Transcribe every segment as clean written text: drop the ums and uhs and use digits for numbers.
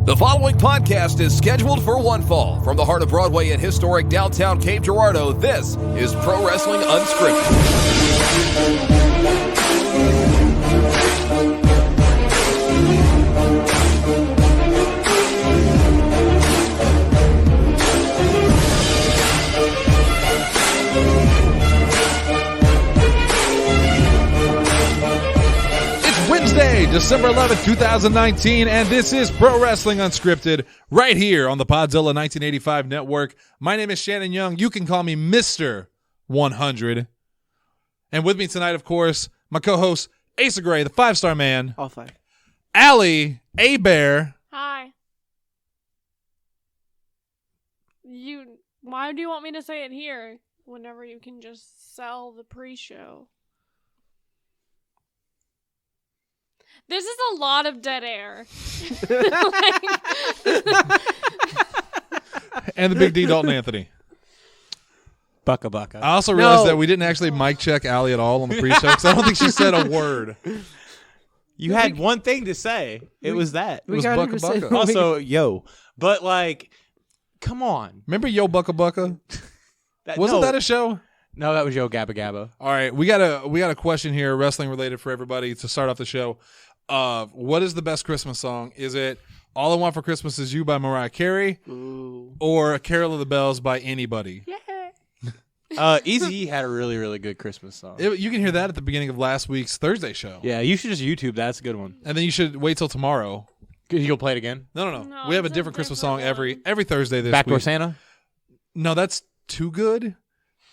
The following podcast is scheduled for one fall. From the heart of Broadway and historic downtown Cape Girardeau, this is Pro Wrestling Unscripted. Wednesday, December 11th, 2019, and this is Pro Wrestling Unscripted right here on the Podzilla 1985 network. My name is Shannon Young. You can call me Mr. 100. And with me tonight, of course, my co-host, Asa Gray, the five-star man. All five. Allie, A-Bear. Hi. Why do you want me to say it here whenever you can just sell the pre-show? This is a lot of dead air. And the big D, Dalton Anthony. Bucka Bucka. I also realized that we didn't actually mic check Allie at all on the pre-show because I don't think she said a word. You had one thing to say. It was that. It was Bucka Bucka. Also, yo. But, like, come on. Remember Yo Bucka Bucka? Wasn't that a show? No, that was Yo Gabba Gabba. All right, we got a question here, wrestling related for everybody to start off the show. What is the best Christmas song? Is it All I Want for Christmas Is You by Mariah Carey? Ooh. Or Carol of the Bells by anybody? Yeah. Easy had a really, really good Christmas song. You can hear that at the beginning of last week's Thursday show. Yeah, you should just YouTube that. That's a good one. And then you should wait till tomorrow. You'll play it again? No. No, We have a it's a different Christmas song different every Thursday this Backdoor week. Santa? No, that's too good.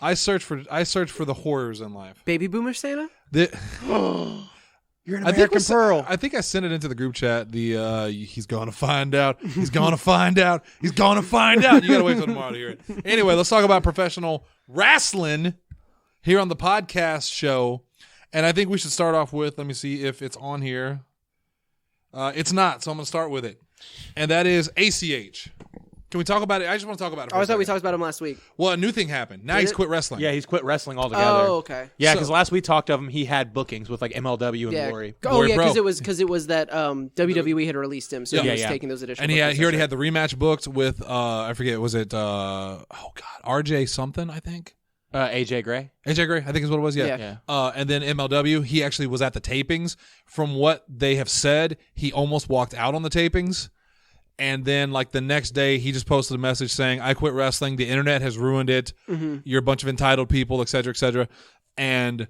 I search for the horrors in life. Baby Boomer Santa? You're an I American Pearl. I think I sent it into the group chat. He's going to find out. He's going to find out. He's going to find out. You got to wait till tomorrow to hear it. Anyway, let's talk about professional wrestling here on the podcast show. And I think we should start off with, let me see if it's on here. It's not, so I'm going to start with it. And that is ACH. Can we talk about it? I just want to talk about it. I thought we talked about him last week. Well, a new thing happened. Now Did he's it? quit wrestling. Yeah, he's quit wrestling altogether. Oh, okay. Yeah, because last we talked of him, he had bookings with like MLW and Yeah. Glory. Oh, Glory yeah, Pro. because it was that WWE had released him, so he was taking those additional. And he bookings, already that's had the rematch booked with I forget, was it RJ something, I think. AJ Gray. AJ Gray, I think is what it was. Yeah. Yeah. And then MLW, he actually was at the tapings. From what they have said, he almost walked out on the tapings. And then, like, the next day, he just posted a message saying, I quit wrestling. The internet has ruined it. Mm-hmm. You're a bunch of entitled people, et cetera, et cetera. And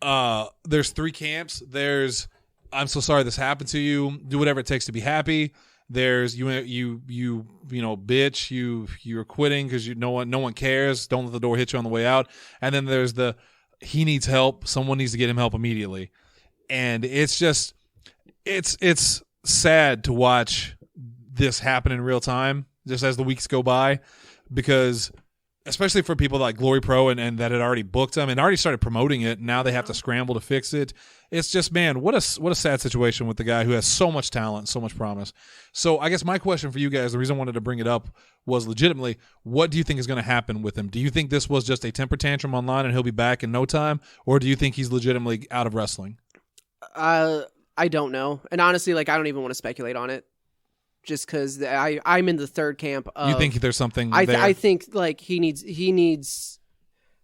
there's three camps. There's, I'm so sorry this happened to you. Do whatever it takes to be happy. There's, you know, bitch. You're quitting because no one cares. Don't let the door hit you on the way out. And then there's he needs help. Someone needs to get him help immediately. And it's just, it's sad to watch this happen in real time just as the weeks go by, because especially for people like Glory Pro and that had already booked them and already started promoting it, and now they have to scramble to fix it. It's just, man, what a sad situation with the guy who has so much talent, so much promise. So I guess my question for you guys, the reason I wanted to bring it up was legitimately, what do you think is going to happen with him? Do you think this was just a temper tantrum online and he'll be back in no time, or do you think he's legitimately out of wrestling? I don't know, and honestly, like, I don't even want to speculate on it. Just because I'm in the third camp of... You think there's something there? I think, like, he needs...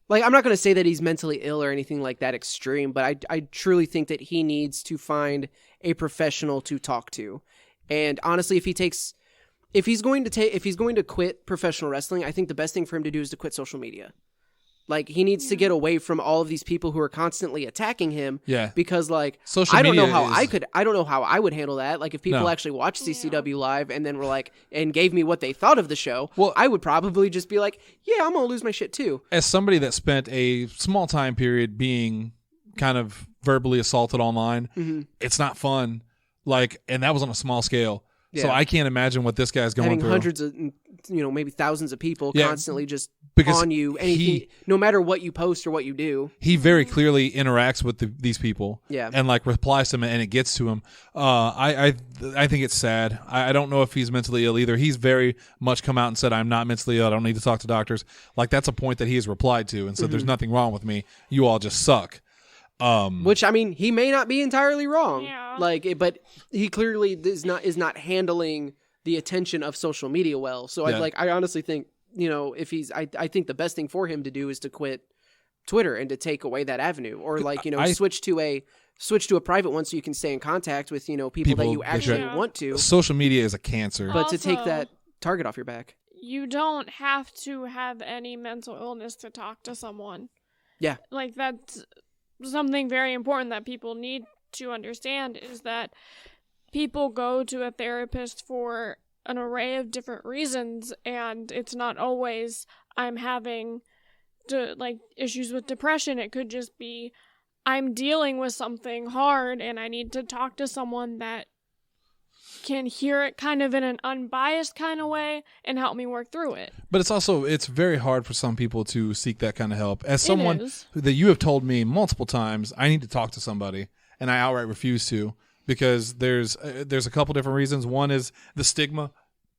Like, I'm not going to say that he's mentally ill or anything like that extreme, but I truly think that he needs to find a professional to talk to. And honestly, if he's going to quit professional wrestling, I think the best thing for him to do is to quit social media. Like, he needs to get away from all of these people who are constantly attacking him. Yeah. Because, like, social I don't know media how I don't know how I would handle that. Like, if people actually watched CCW live and then were like, and gave me what they thought of the show, well, I would probably just be like, yeah, I'm going to lose my shit too. As somebody that spent a small time period being kind of verbally assaulted online, it's not fun. Like, and that was on a small scale. Yeah. So I can't imagine what this guy's going through. Hundreds of, maybe thousands of people constantly just because on you, anything, no matter what you post or what you do. He very clearly interacts with these people, and like replies to them, and it gets to him. I think it's sad. I don't know if he's mentally ill either. He's very much come out and said, "I'm not mentally ill. I don't need to talk to doctors." Like, that's a point that he has replied to, and said, "There's nothing wrong with me. You all just suck." Which, I mean, he may not be entirely wrong. Yeah. Like, but he clearly is not handling the attention of social media well. So I honestly think, if he's, I think the best thing for him to do is to quit Twitter and to take away that avenue, or switch to a private one so you can stay in contact with, people that you actually want to. Social media is a cancer. But to take that target off your back. You don't have to have any mental illness to talk to someone. Yeah. Like, that's something very important that people need to understand, is that people go to a therapist for an array of different reasons, and it's not always I'm having issues with depression. It could just be I'm dealing with something hard and I need to talk to someone that can hear it kind of in an unbiased kind of way and help me work through it. But it's very hard for some people to seek that kind of help. As someone that you have told me multiple times, I need to talk to somebody, and I outright refuse to, because there's a couple different reasons. One is the stigma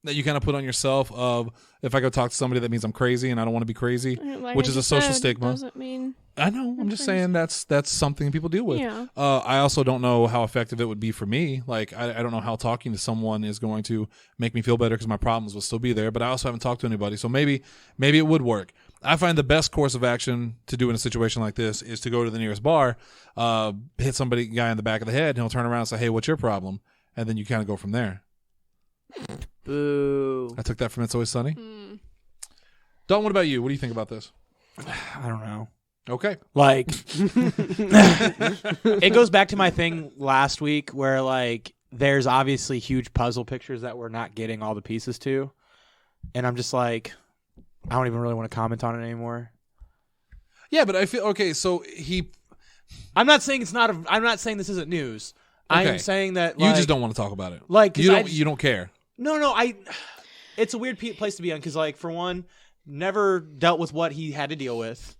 that you kind of put on yourself of, if I go talk to somebody, that means I'm crazy and I don't want to be crazy, which is a social stigma. Doesn't mean I know. I'm just saying that's something people deal with. Yeah. I also don't know how effective it would be for me. Like, I don't know how talking to someone is going to make me feel better, because my problems will still be there. But I also haven't talked to anybody, so maybe it would work. I find the best course of action to do in a situation like this is to go to the nearest bar, hit guy in the back of the head, and he'll turn around and say, "Hey, what's your problem?" And then you kind of go from there. Boo. I took that from It's Always Sunny. Dalton, what about you? What do you think about this? I don't know. Okay. Like, it goes back to my thing last week where, like, there's obviously huge puzzle pictures that we're not getting all the pieces to. And I'm just like, I don't even really want to comment on it anymore. Yeah, but I feel, okay, so I'm not saying I'm not saying this isn't news. Okay. I am saying that, you just don't want to talk about it. Like, you don't care. No, it's a weird place to be on, because, like, for one, never dealt with what he had to deal with.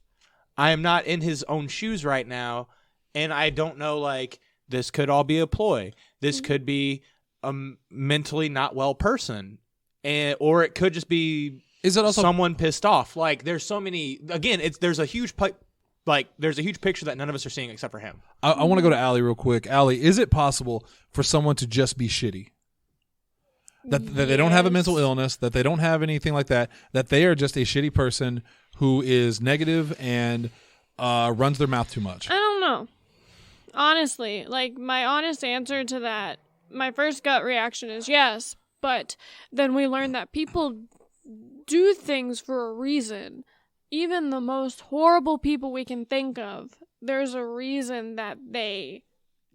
I am not in his own shoes right now, and I don't know, like, this could all be a ploy. This could be a mentally not well person, or it could just be someone pissed off. Like, there's so many. Again, there's a huge picture that none of us are seeing except for him. I want to go to Allie real quick. Allie, is it possible for someone to just be shitty? That they don't have a mental illness, that they don't have anything like that, that they are just a shitty person who is negative and runs their mouth too much? I don't know. Honestly, like, my honest answer to that, my first gut reaction is yes, but then we learn that people do things for a reason. Even the most horrible people we can think of, there's a reason that they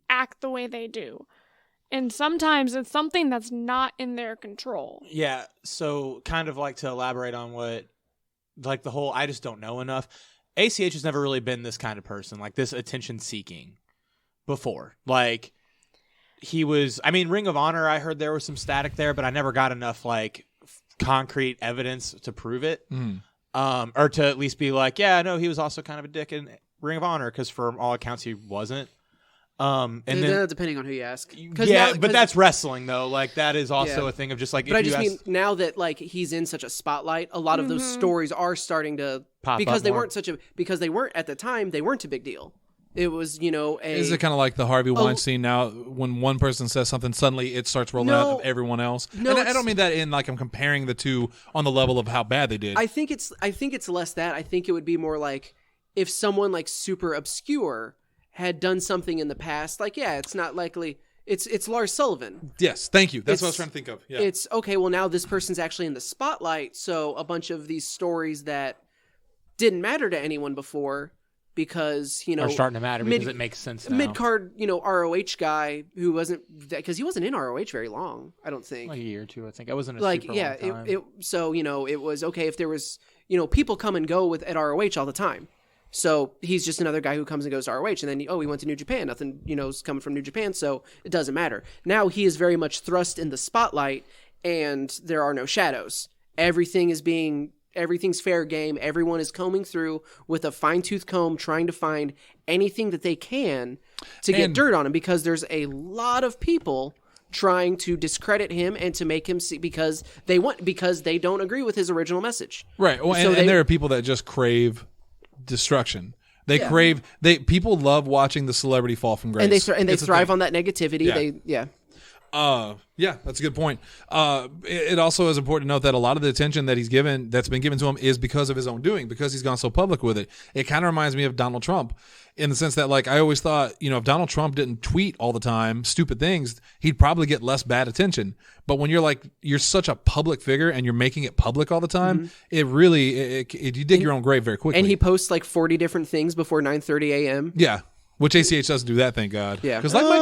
act the way they do. And sometimes it's something that's not in their control. Yeah, so kind of like to elaborate on what, like, the whole I just don't know enough. ACH has never really been this kind of person, like this attention-seeking before. Like, he was, I mean, Ring of Honor, I heard there was some static there, but I never got enough, like, concrete evidence to prove it. Or to at least be like, yeah, no, he was also kind of a dick in Ring of Honor, because for all accounts he wasn't. And then depending on who you ask. Yeah, but that's wrestling though. Like, that is also a thing of just like. But I just mean, now that, like, he's in such a spotlight, a lot of those stories are starting to pop because up they more. weren't at the time, they weren't a big deal. It was, Is it kind of like the Harvey Weinstein now? When one person says something, suddenly it starts rolling out of everyone else. No, and I don't mean that in like I'm comparing the two on the level of how bad they did. I think it's less that. I think it would be more like if someone like super obscure had done something in the past. Like, yeah, it's not likely. It's Lars Sullivan. Yes, thank you. That's what I was trying to think of. Yeah. It's okay. Well, now this person's actually in the spotlight, so a bunch of these stories that didn't matter to anyone before, because are starting to matter because it makes sense now. Mid-card, ROH guy who wasn't, because he wasn't in ROH very long, I don't think. Like a year or two, I think. I wasn't a like, super yeah, long time. so, it was okay if there was, people come and go at ROH all the time. So he's just another guy who comes and goes to ROH, and then, he went to New Japan. Nothing, is coming from New Japan, so it doesn't matter. Now he is very much thrust in the spotlight, and there are no shadows. Everything's fair game. Everyone is combing through with a fine-tooth comb, trying to find anything that they can to get dirt on him, because there's a lot of people trying to discredit him and to make him see because they don't agree with his original message. Right. Well, and there are people that just crave destruction. People love watching the celebrity fall from grace, and they thrive on that negativity. Yeah. Yeah, that's a good point. It also is important to note that a lot of the attention that that's been given to him is because of his own doing, because he's gone so public with it. It kind of reminds me of Donald Trump in the sense that, like, I always thought, if Donald Trump didn't tweet all the time stupid things, he'd probably get less bad attention. But when you're such a public figure and you're making it public all the time, it really, you dig your own grave very quickly. And he posts like 40 different things before 9:30 a.m. Yeah. Which ACH doesn't do that, thank God. Yeah. Because, like, my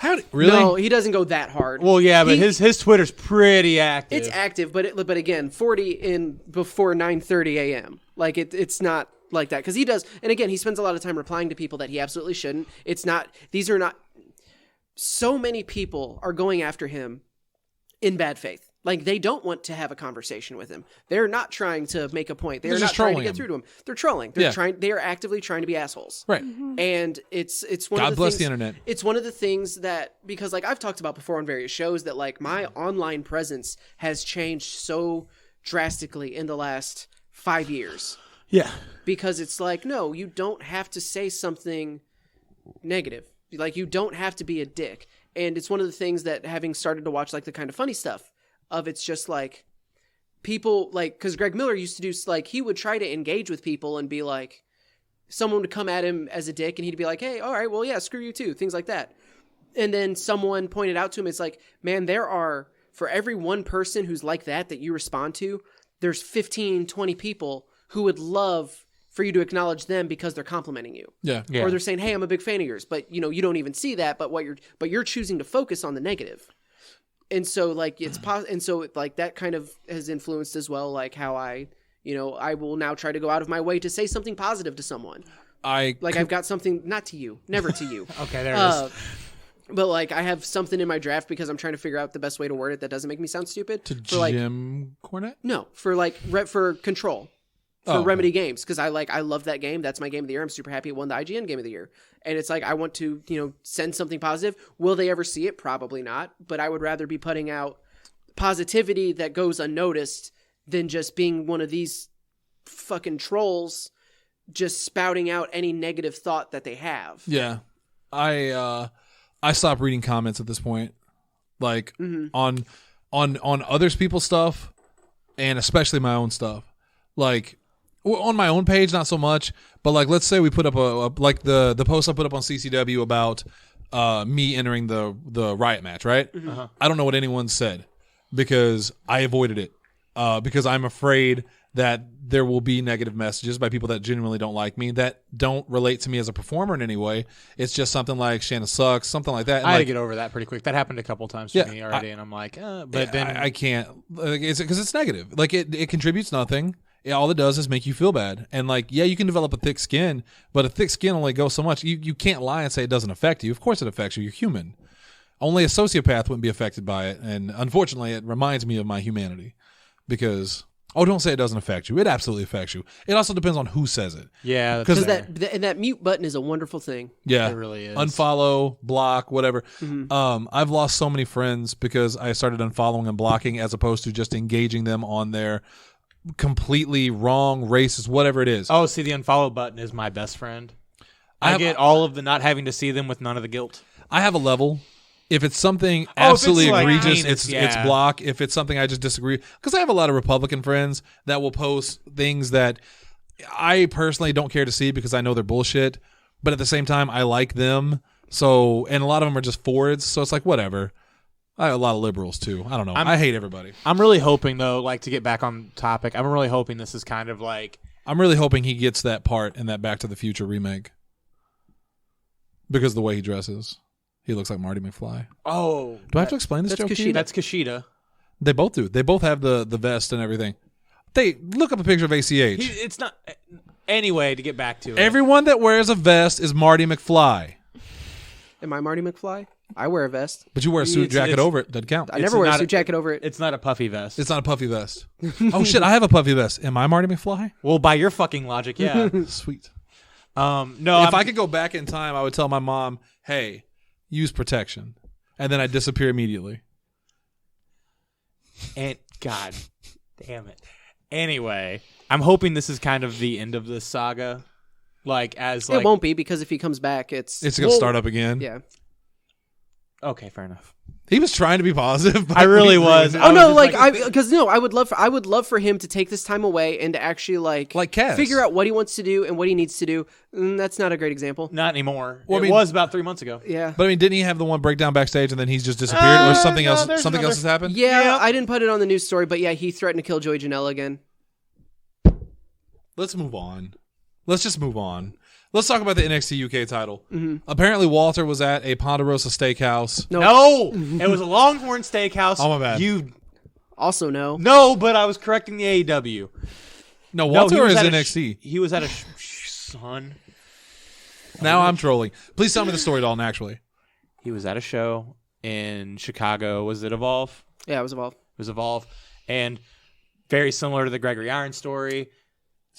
God, really? No, he doesn't go that hard. Well, yeah, but his Twitter's pretty active. It's active, but again, 40 in before 9:30 a.m. Like it's not like that because he does. And again, he spends a lot of time replying to people that he absolutely shouldn't. It's not. These are not. So many people are going after him in bad faith. Like, they don't want to have a conversation with him. They're not trying to make a point. They're not trying to get through to him. They're trolling. They are actively trying to be assholes. Right. And it's one of the God bless things, the internet. It's one of the things that, because like I've talked about before on various shows, that like my online presence has changed so drastically in the last 5 years. Yeah. Because it's like, no, you don't have to say something negative. Like, you don't have to be a dick. And it's one of the things that, having started to watch like the Kind of Funny stuff, of it's just like people like, because Greg Miller used to do like, he would try to engage with people and be like, someone would come at him as a dick and he'd be like, hey, all right, well, yeah, screw you too, things like that. And then someone pointed out to him, it's like, man, there are, for every one person who's like that you respond to, there's 15, 20 people who would love for you to acknowledge them because they're complimenting you. Yeah. Or they're saying, hey, I'm a big fan of yours, but you don't even see that, but you're choosing to focus on the negative. And so like and so like that kind of has influenced as well, like how I will now try to go out of my way to say something positive to someone. I've got something, not to you, never to you. Okay, there it is. But like I have something in my draft because I'm trying to figure out the best way to word it that doesn't make me sound stupid. To Jim Cornette? No, for Control. For Remedy Games, because I love that game. That's my game of the year. I'm super happy it won the IGN Game of the Year. And it's like, I want to, send something positive. Will they ever see it? Probably not. But I would rather be putting out positivity that goes unnoticed than just being one of these fucking trolls just spouting out any negative thought that they have. Yeah. I stopped reading comments at this point. Like, on others people's stuff, and especially my own stuff. Like, on my own page, not so much, but like, let's say we put up like the post I put up on CCW about me entering the riot match, right? I don't know what anyone said because I avoided it because I'm afraid that there will be negative messages by people that genuinely don't like me that don't relate to me as a performer in any way. It's just something like Shanna sucks, something like that. And I had to like, get over that pretty quick. That happened a couple times to me already, and I'm like, but then I can't. It's because it's negative. Like it contributes nothing. All it does is make you feel bad. And like, yeah, you can develop a thick skin, but a thick skin only goes so much. You can't lie and say it doesn't affect you. Of course it affects you. You're human. Only a sociopath wouldn't be affected by it. And unfortunately, it reminds me of my humanity because, don't say it doesn't affect you. It absolutely affects you. It also depends on who says it. Yeah. Because that mute button is a wonderful thing. Yeah. It really is. Unfollow, block, whatever. I've lost so many friends because I started unfollowing and blocking as opposed to just engaging them on their completely wrong, racist, whatever it is. Oh, see, the unfollow button is my best friend. I get all of the not having to see them with none of the guilt. I have a level. If it's something absolutely egregious, heinous, it's block. If it's something I just disagree, because I have a lot of Republican friends that will post things that I personally don't care to see because I know they're bullshit. But at the same time, I like them. So, and a lot of them are just forwards. So it's like, whatever. I have a lot of liberals too. I don't know. I hate everybody. I'm really hoping though, like to get back on topic, I'm really hoping this is kind of like, I'm really hoping he gets that part in that Back to the Future remake. Because of the way he dresses. He looks like Marty McFly. Oh. Do I have to explain this joke to you? That's Kushida. They both do. They both have the vest and everything. They look up a picture of ACH. It's not. Anyway, to get back to it. Everyone that wears a vest is Marty McFly. Am I Marty McFly? I wear a vest. But you wear a suit jacket over it. Doesn't count. I never wear a suit jacket over it. It's not a puffy vest. It's not a puffy vest. Oh, shit. I have a puffy vest. Am I Marty McFly? Well, by your fucking logic, yeah. Sweet. No. If I could go back in time, I would tell my mom, hey, use protection. And then I'd disappear immediately. And God damn it. Anyway, I'm hoping this is kind of the end of this saga. Like, as like. It won't be, because if he comes back, it's going to start up again. Yeah. Okay, fair enough. He was trying to be positive. But I really was. Oh I no, was just I would love for him to take this time away and to actually like Cass. figure out what he wants to do and what he needs to do. That's not a great example. Not anymore. Well, I it mean- was about 3 months ago. Yeah. But I mean, didn't he have the one breakdown backstage and then he's just disappeared, or something no, else? there's Something else has another- happened. Yeah, Yeah. I didn't put it on the news story, but yeah, he threatened to kill Joey Janela again. Let's move on. Let's just move on. Let's talk about the NXT UK title. Mm-hmm. Apparently, Walter was at a Ponderosa Steakhouse. No, it was a Longhorn Steakhouse. Oh, my bad. You Also, no. no, but I was correcting the AEW. No, No, Walter he was is at NXT. he was at a son. Now I'm trolling. Please tell me the story, Dalton. Actually, He was at a show in Chicago. Was it Evolve? Yeah, it was Evolve. It was Evolve, and very similar to the Gregory Iron story.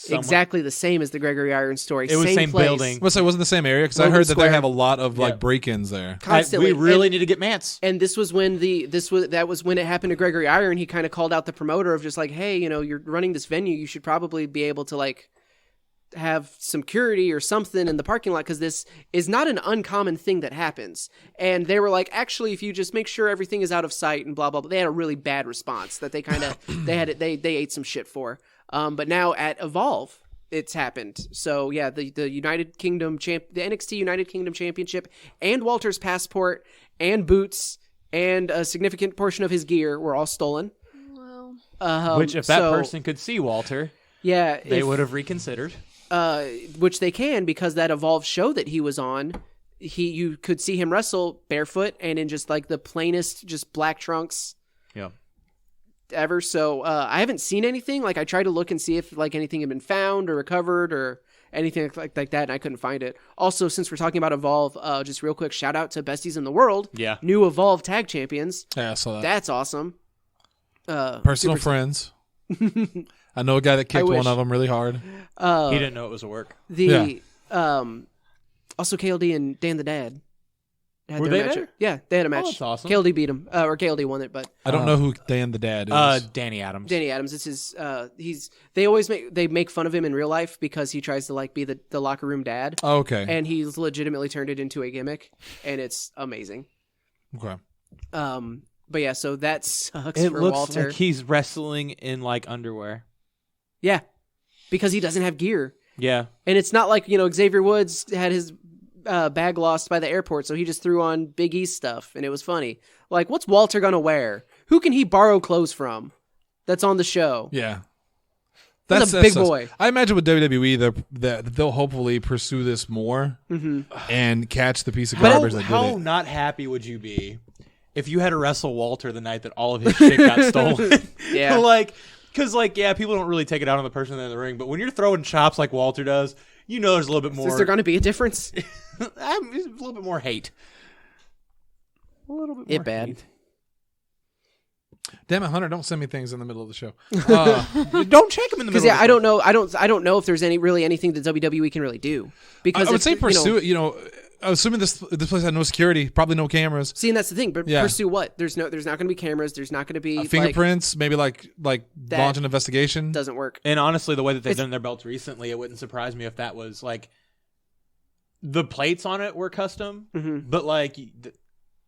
Exactly the same as the Gregory Iron story. It was same place. building. let's say it wasn't the same area because I Logan heard that they Square. have a lot of like Yeah. break-ins there. Constantly. We really And- need to get Mance. And this was when that was when it happened to Gregory Iron. He kind of called out the promoter of just like, hey, you're running this venue. You should probably be able to like have security or something in the parking lot because this is not an uncommon thing that happens. And they were like, actually, if you just make sure everything is out of sight and blah blah blah. They had a really bad response that they kind of they ate some shit for. But now at Evolve, it's happened. So yeah, the United Kingdom the NXT United Kingdom Championship and Walter's passport and boots and a significant portion of his gear were all stolen. Well, Which, if that so- person could see Walter, yeah, they would have reconsidered. which they can because that Evolve show that he was on, you could see him wrestle barefoot and in just like the plainest, just black trunks Yeah. ever. So I haven't seen anything. Like I tried to look and see if like anything had been found or recovered or anything like that, and I couldn't find it. Also, since we're talking about Evolve, just real quick, shout out to Besties in the World. Yeah. New Evolve Tag Champions. Yeah, I saw that. That's awesome. Personal friends. I know a guy that kicked wish. one of them really hard. He didn't know it was a work. Also KLD and Dan the Dad. Had Were their they match. there? Yeah, they had a match. that's awesome. KLD beat him, or KLD won it, but I don't know who Dan the Dad is. Danny Adams. Danny Adams. It's his. They make fun of him in real life because he tries to like be the locker room dad, Oh, okay. and he's legitimately turned it into a gimmick, and it's amazing. Okay. But yeah, so that sucks It for looks Walter. like he's wrestling in like underwear. Yeah, because he doesn't have gear, Yeah. and it's not like Xavier Woods had his bag lost by the airport, so he just threw on Big E's stuff, and it was funny. Like, what's Walter gonna wear? Who can he borrow clothes from? That's on the show. Yeah. That's a that big sucks. boy. I imagine with WWE, they'll hopefully pursue this more and catch the piece of garbage that did How it. not happy would you be if you had to wrestle Walter the night that all of his shit got stolen? Yeah. Because people don't really take it out on the person in the ring, but when you're throwing chops like Walter does, there's a little bit more. Is there going to be a difference? a little bit more hate. A little bit more It bad. hate. Damn it, Hunter! Don't send me things in the middle of the show. Don't check him in the Because middle. I don't know. I don't know if there's really anything that WWE can really do. Because I would if, say pursue it. Assuming this place had no security, probably no cameras, See, and that's the thing. But Yeah. pursue what? There's not going to be cameras. There's not going to be fingerprints, maybe like That launch an investigation. doesn't work. And honestly, the way that they've It's- done their belts recently, it wouldn't surprise me if that was like the plates on it were custom, but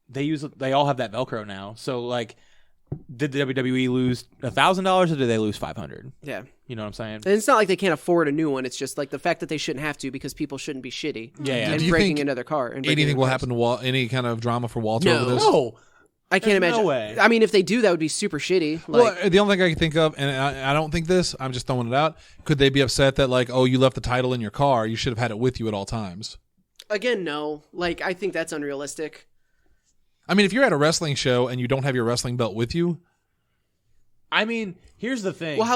they all have that Velcro now. So did the WWE lose $1,000 or did they lose $500? Yeah. You know what I'm saying? And it's not like they can't afford a new one. It's just like the fact that they shouldn't have to because people shouldn't be shitty. Yeah. And Do you breaking think another car. And breaking Anything into will cars. happen to any kind of drama for Walter No. over this? No. I can't There's imagine. no way. I mean, if they do, that would be super shitty. Well, the only thing I can think of, and I don't think this, I'm just throwing it out, could they be upset that you left the title in your car, you should have had it with you at all times? again, no. I think that's unrealistic. I mean, if you're at a wrestling show and you don't have your wrestling belt with you, I mean, here's the thing. Well,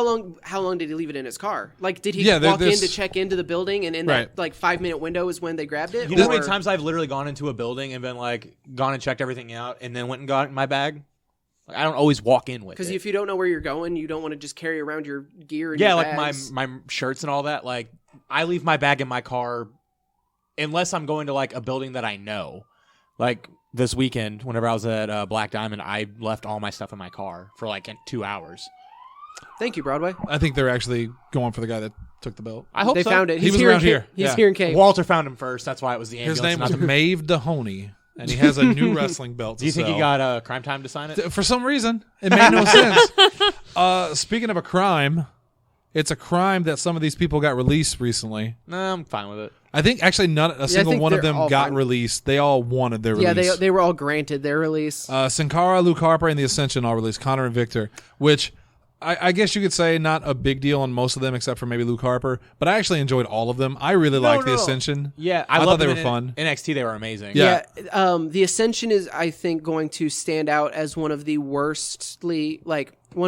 how long did he leave it in his car? Did he Yeah, walk in there's- to check into the building, and in Right. that 5-minute window is when they grabbed it? You know how many Or- times I've literally gone into a building and been gone and checked everything out and then went and got my bag? I don't always walk in with it. Because if you don't know where you're going, you don't want to just carry around your gear and yeah, your like bags. my shirts and all that. I leave my bag in my car unless I'm going to a building that I know. This weekend, whenever I was at Black Diamond, I left all my stuff in my car for 2 hours. Thank you, Broadway. I think they're actually going for the guy that took the belt. I hope They so. found it. He He's was here around in here. He's Yeah. here in Cave. Walter found him first. That's why it was the ambulance. His name was not the- Maeve Dahoney. and he has a new wrestling belt to Do you think sell. he got Crime Time to sign it? For some reason, it made no sense. Speaking of a crime, it's a crime that some of these people got released recently. No, I'm fine with it. I think actually not a single think one of they're them all got fine. released. They all wanted their Yeah, release. they were all granted their release. Sin Cara, Luke Harper, and the Ascension all released. Connor and Victor, which I guess you could say not a big deal on most of them except for maybe Luke Harper. But I actually enjoyed all of them. I really liked the Ascension. Yeah, I thought loved they them were in fun. NXT, they were amazing. Yeah. The Ascension is, I think, going to stand out as one of the one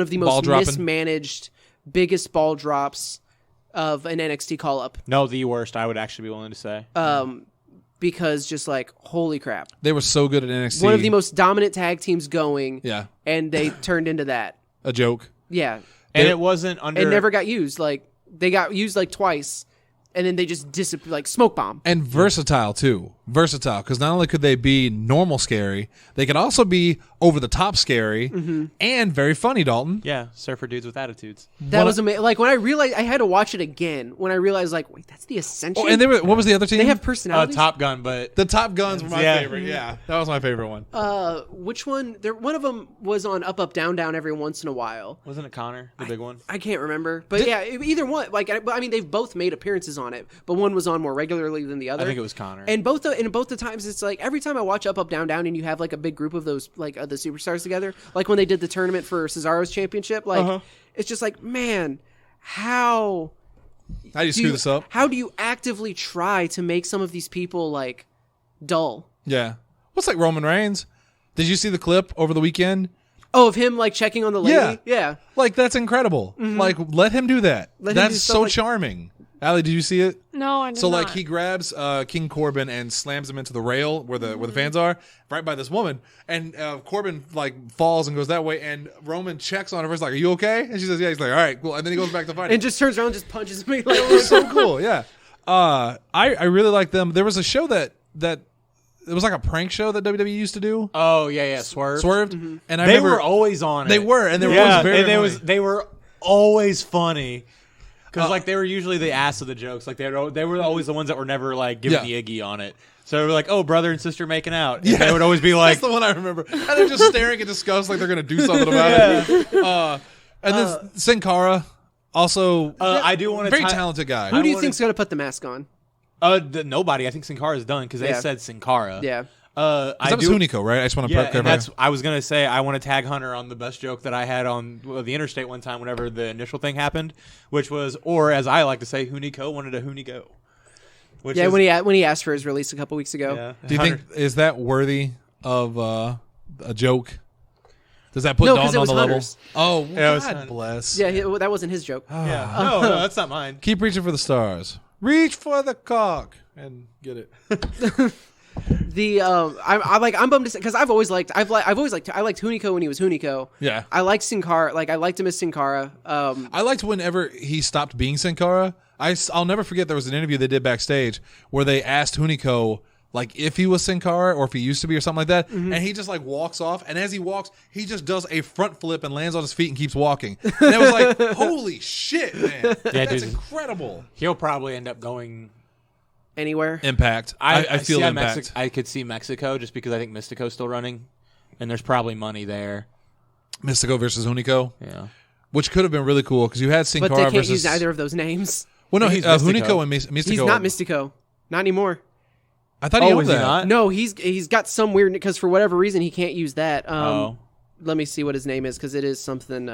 of the Ball most dropping. mismanaged, biggest ball drops of an NXT call-up. No, the worst, I would actually be willing to say. Because just like, holy crap. They were so good at NXT. One of the most dominant tag teams going, Yeah. and they turned into that. A joke. Yeah. And it wasn't under... It never got used. Like, they got used like twice, and then they just disappeared, like smoke bomb. And versatile, too. Versatile, because not only could they be normal scary, they could also be over-the-top scary and very funny, Dalton. Yeah, surfer dudes with attitudes. That was amazing. Like, when I realized, I had to watch it again, when I realized, like, wait, that's the Ascension? Oh, and what was the other team? They have personalities? Top Gun, but... The Top Guns were my Yeah. favorite. Yeah, that was my favorite one. Which one? One of them was on Up, Up, Down, Down every once in a while. Wasn't it Connor, the big one? I can't remember. But either one. Like, I mean, they've both made appearances on it, but one was on more regularly than the other. I think it was Connor. And both the times, it's like every time I watch Up, Up, Down, Down, and you have like a big group of those like the superstars together, like when they did the tournament for Cesaro's championship, like it's just like, man, how How do you screw this up? How do you actively try to make some of these people like dull? Yeah. What's like Roman Reigns? Did you see the clip over the weekend? Oh, of him like checking on the lady? Yeah. Like, that's incredible. Like, let him do that. Let him do That's stuff so like- charming. Allie, did you see it? No, I did So not. like he grabs King Corbin and slams him into the rail where the fans are, right by this woman, and Corbin like falls and goes that way, and Roman checks on her. He's like, "Are you okay?" And she says, "Yeah." He's like, "All right, cool." And then he goes back to fighting. And just turns around and just punches me. Like, It was so cool. Yeah. I really like them. There was a show that it was like a prank show that WWE used to do. Oh, yeah, Swerved. And I They remember were always on it. they were, and they were Yeah, always very and funny. they were always funny. Because like they were usually the ass of the jokes. Like they were always the ones that were never like giving the Iggy on it. So they were like, "Oh, brother and sister making out." And they would always be like, That's the one I remember. And they're just staring in disgust like they're going to do something about it. And then Sin Cara, also I do want to very talented guy. who do you wanna- think's gonna put the mask on? Nobody. I think Sin Cara is done because they Yeah. said Sin Cara. Yeah. that was Hunico, right? I just want to Yeah, and clarify. I was gonna say I want to tag Hunter on the best joke that I had on the interstate one time whenever the initial thing happened, which was, or as I like to say, Hunico wanted a Hunigo. Which Yeah, is, when he asked for his release a couple weeks ago. yeah. Do you Hunter- think is that worthy of a joke? Does that put No, 'cause Dalton it on was the level? Hunter's. Oh, Yeah, it was God Hunter. bless. Yeah, that wasn't his joke. Yeah. No, that's not mine. Keep reaching for the stars. Reach for the cock and get it. I'm bummed because I liked Hunico when he was Hunico. Yeah. I liked Sin Cara. Like I liked him as Sin Cara. I liked whenever he stopped being Sin Cara. I'll never forget there was an interview they did backstage where they asked Hunico like if he was Sin Cara or if he used to be or something like that, and he just like walks off, and as he walks, he just does a front flip and lands on his feet and keeps walking. And it was like, holy shit, man! That's dude. incredible. He'll probably end up going. Anywhere. Impact. I feel see impact. I could see Mexico just because I think Mystico's still running, and there's probably money there. Mystico versus Hunico, Yeah. which could have been really cool because you had Sin But they Cara can't versus use either of those names. Well, no, He's Hunico Mystico. and Mystico. He's not Mystico. Not anymore. I thought he owned is he that. not? No, he's got some weird because for whatever reason he can't use that. Oh. Let me see what his name is because it is something.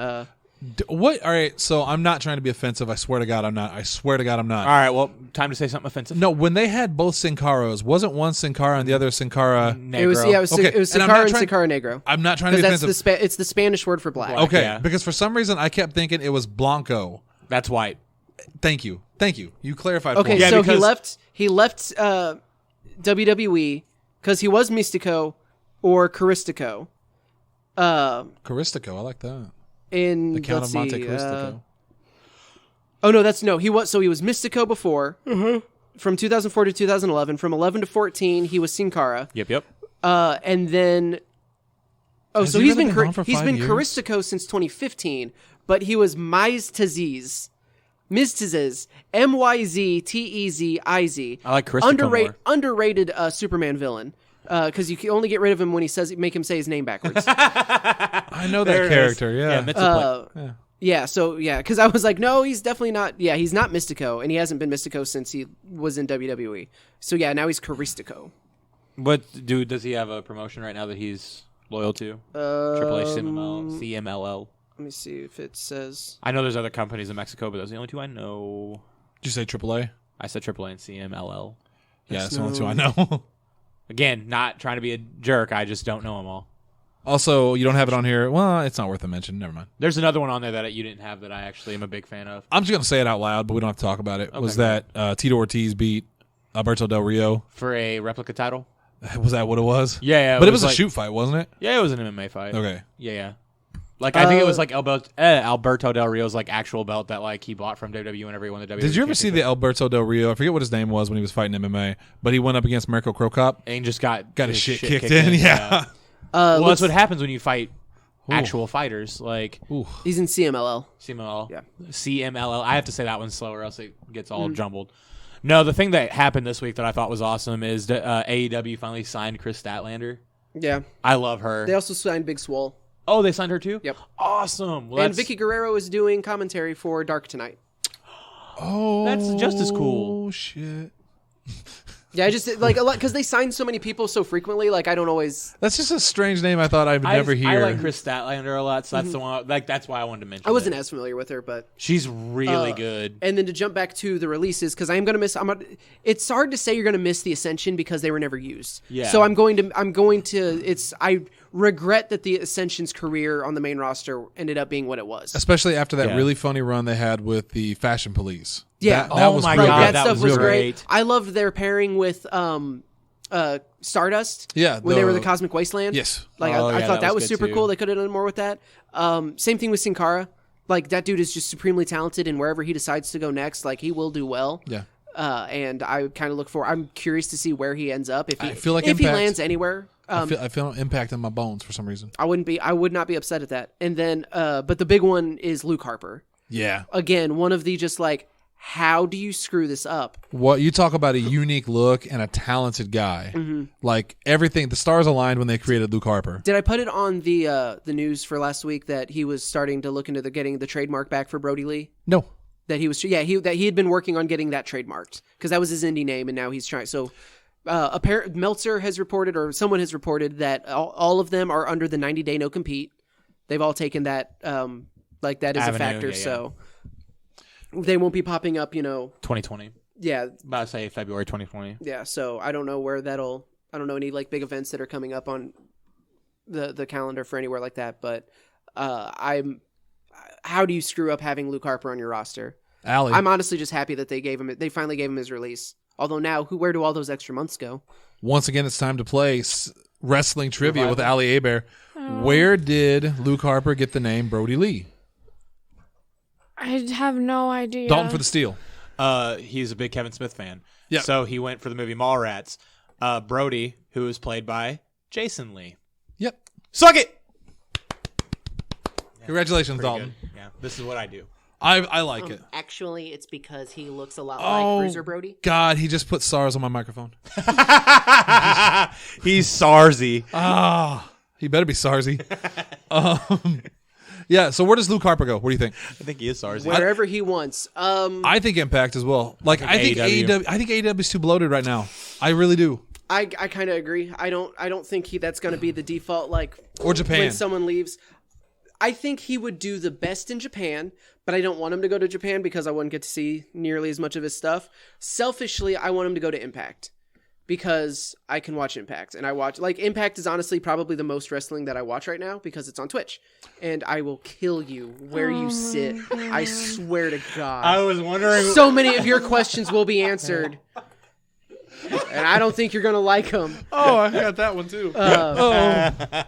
What? All right. So I'm not trying to be offensive. I swear to God, I'm not. I swear to God, I'm not. All right. Well, time to say something offensive. No, when they had both Sin Caras, wasn't one Sin Cara and the other Sin Cara? Negro. It was Okay, it was and I'm Sin not Cara and trying- Sin Cara Negro. I'm not trying to be Because that's offensive. it's the Spanish word for black. Okay, Yeah. because for some reason I kept thinking it was Blanco. That's white. Thank you. You clarified. Okay, for me. Yeah, so because- he left WWE because he was Mystico or Caristico. Caristico. I like that. In The Count let's of Monte see, Cristico. he was Mystico before. From 2004 to 2011. From 11 to 14, he was Sin Cara. Yep. And then Has so he he's really been been gone for he's 5 been years? Caristico since 2015, but he was Myzteziz, Myzteziz, MYZTEZIZ. I like Caristico more. Underrated Superman villain. because you can only get rid of him when make him say his name backwards. I know that There it character. is. Yeah. Mitsuplay. Because I was like, no, he's definitely not. Yeah, he's not Mystico, and he hasn't been Mystico since he was in WWE. So yeah, now he's Caristico. What dude does he have a promotion right now that he's loyal to? Triple H, CMLL. Let me see if it says. I know there's other companies in Mexico, but those are the only two I know. Did you say AAA? I said AAA and CMLL. Yeah, that's the only two I know. Again, not trying to be a jerk. I just don't know them all. Also, you don't have it on here. Well, it's not worth a mention. Never mind. There's another one on there that you didn't have that I actually am a big fan of. I'm just going to say it out loud, but we don't have to talk about it. Okay, Was go that Tito Ortiz beat Alberto Del Rio? For a replica title? Was that what it was? Yeah. But it was a like, shoot fight, wasn't it? Yeah, it was an MMA fight. Okay. Yeah. Like, I think it was like Alberto Del Rio's like actual belt that like he bought from WWE whenever he won the WWE. Did you ever see the Alberto Del Rio? I forget what his name was when he was fighting MMA, but he went up against Mirko Cro Cop. And just got His shit kicked in. Yeah. Well, that's what happens when you fight actual fighters. Like, He's in CMLL. CMLL. Yeah. CMLL. I have to say that one slower, else it gets all jumbled. No, the thing that happened this week that I thought was awesome is AEW finally signed Chris Statlander. Yeah. I love her. They also signed Big Swole. Oh, they signed her too? Yep. Awesome. Well, And Vicky Guerrero is doing commentary for Dark tonight. Oh, That's just as cool. Oh, shit. Yeah, I just like a lot because they sign so many people so frequently. Like I don't always. That's just a strange name I thought I would never hear. I like Chris Statlander a lot, so that's the one. Like that's why I wanted to mention. I wasn't it. as familiar with her, but She's really good. And then to jump back to the releases, because I am going to miss. It's hard to say you're going to miss the Ascension because they were never used. Yeah. So I'm going to. I regret that the Ascension's career on the main roster ended up being what it was. Especially after that Yeah. really funny run they had with the Fashion Police. Yeah. That was my really God, good. that stuff was was real great. great. I loved their pairing with Stardust. Yeah, when they were the Cosmic Wasteland. Yes. Like Oh, I yeah, thought that that was was good super too. cool. They could have done more with that. Same thing with Sin Cara. Like that dude is just supremely talented, and wherever he decides to go next, like he will do well. Yeah. And I kind of look for. I'm curious to see where he ends up. If he, I feel like if he Impact- lands anywhere, I feel an impact in my bones for some reason. I would not be upset at that. And then, but the big one is Luke Harper. Yeah. Again, one of the just like, how do you screw this up? What you talk about a unique look and a talented guy. Like everything, the stars aligned when they created Luke Harper. Did I put it on the news for last week that he was starting to look into getting the trademark back for Brody Lee? No. That he was, that he had been working on getting that trademarked because that was his indie name, and now he's trying. So, Meltzer has reported, or someone has reported that all of them are under the 90-day no compete. They've all taken that, like that as Avenue, a factor. yeah. So they won't be popping up, 2020. Yeah, About to say February 2020. yeah. So I don't know where that'll. I don't know any like big events that are coming up on the calendar for anywhere like that. But how do you screw up having Luke Harper on your roster? Allie. I'm honestly just happy that they finally gave him his release. Although now, where do all those extra months go? Once again, it's time to play wrestling trivia Revival. with Ali Abear. Where did Luke Harper get the name Brody Lee? I have no idea. Dalton for the steal. He's a big Kevin Smith fan. Yeah. So he went for the movie Mallrats. Brody, who was played by Jason Lee. Yep. Suck it! Congratulations, Pretty Dalton. good. Yeah, this is what I do. I like it. Actually, it's because he looks a lot Oh, like Bruiser Brody. God, he just put SARS on my microphone. He's Sarzy. He better be Sarzy. Yeah, so where does Luke Harper go? What do you think? I think he is Sarzy. Wherever he wants. I think Impact as well. Like I think AEW. AEW is too bloated right now. I really do. I kind of agree. I don't think that's going to be the default. Like Or Japan. when someone leaves. I think he would do the best in Japan, but I don't want him to go to Japan because I wouldn't get to see nearly as much of his stuff. Selfishly, I want him to go to Impact because I can watch Impact. And Impact is honestly probably the most wrestling that I watch right now because it's on Twitch. And I will kill you where you sit. I swear to God. I was wondering. So many of your questions will be answered. And I don't think you're going to like them. Oh, I got that one too. I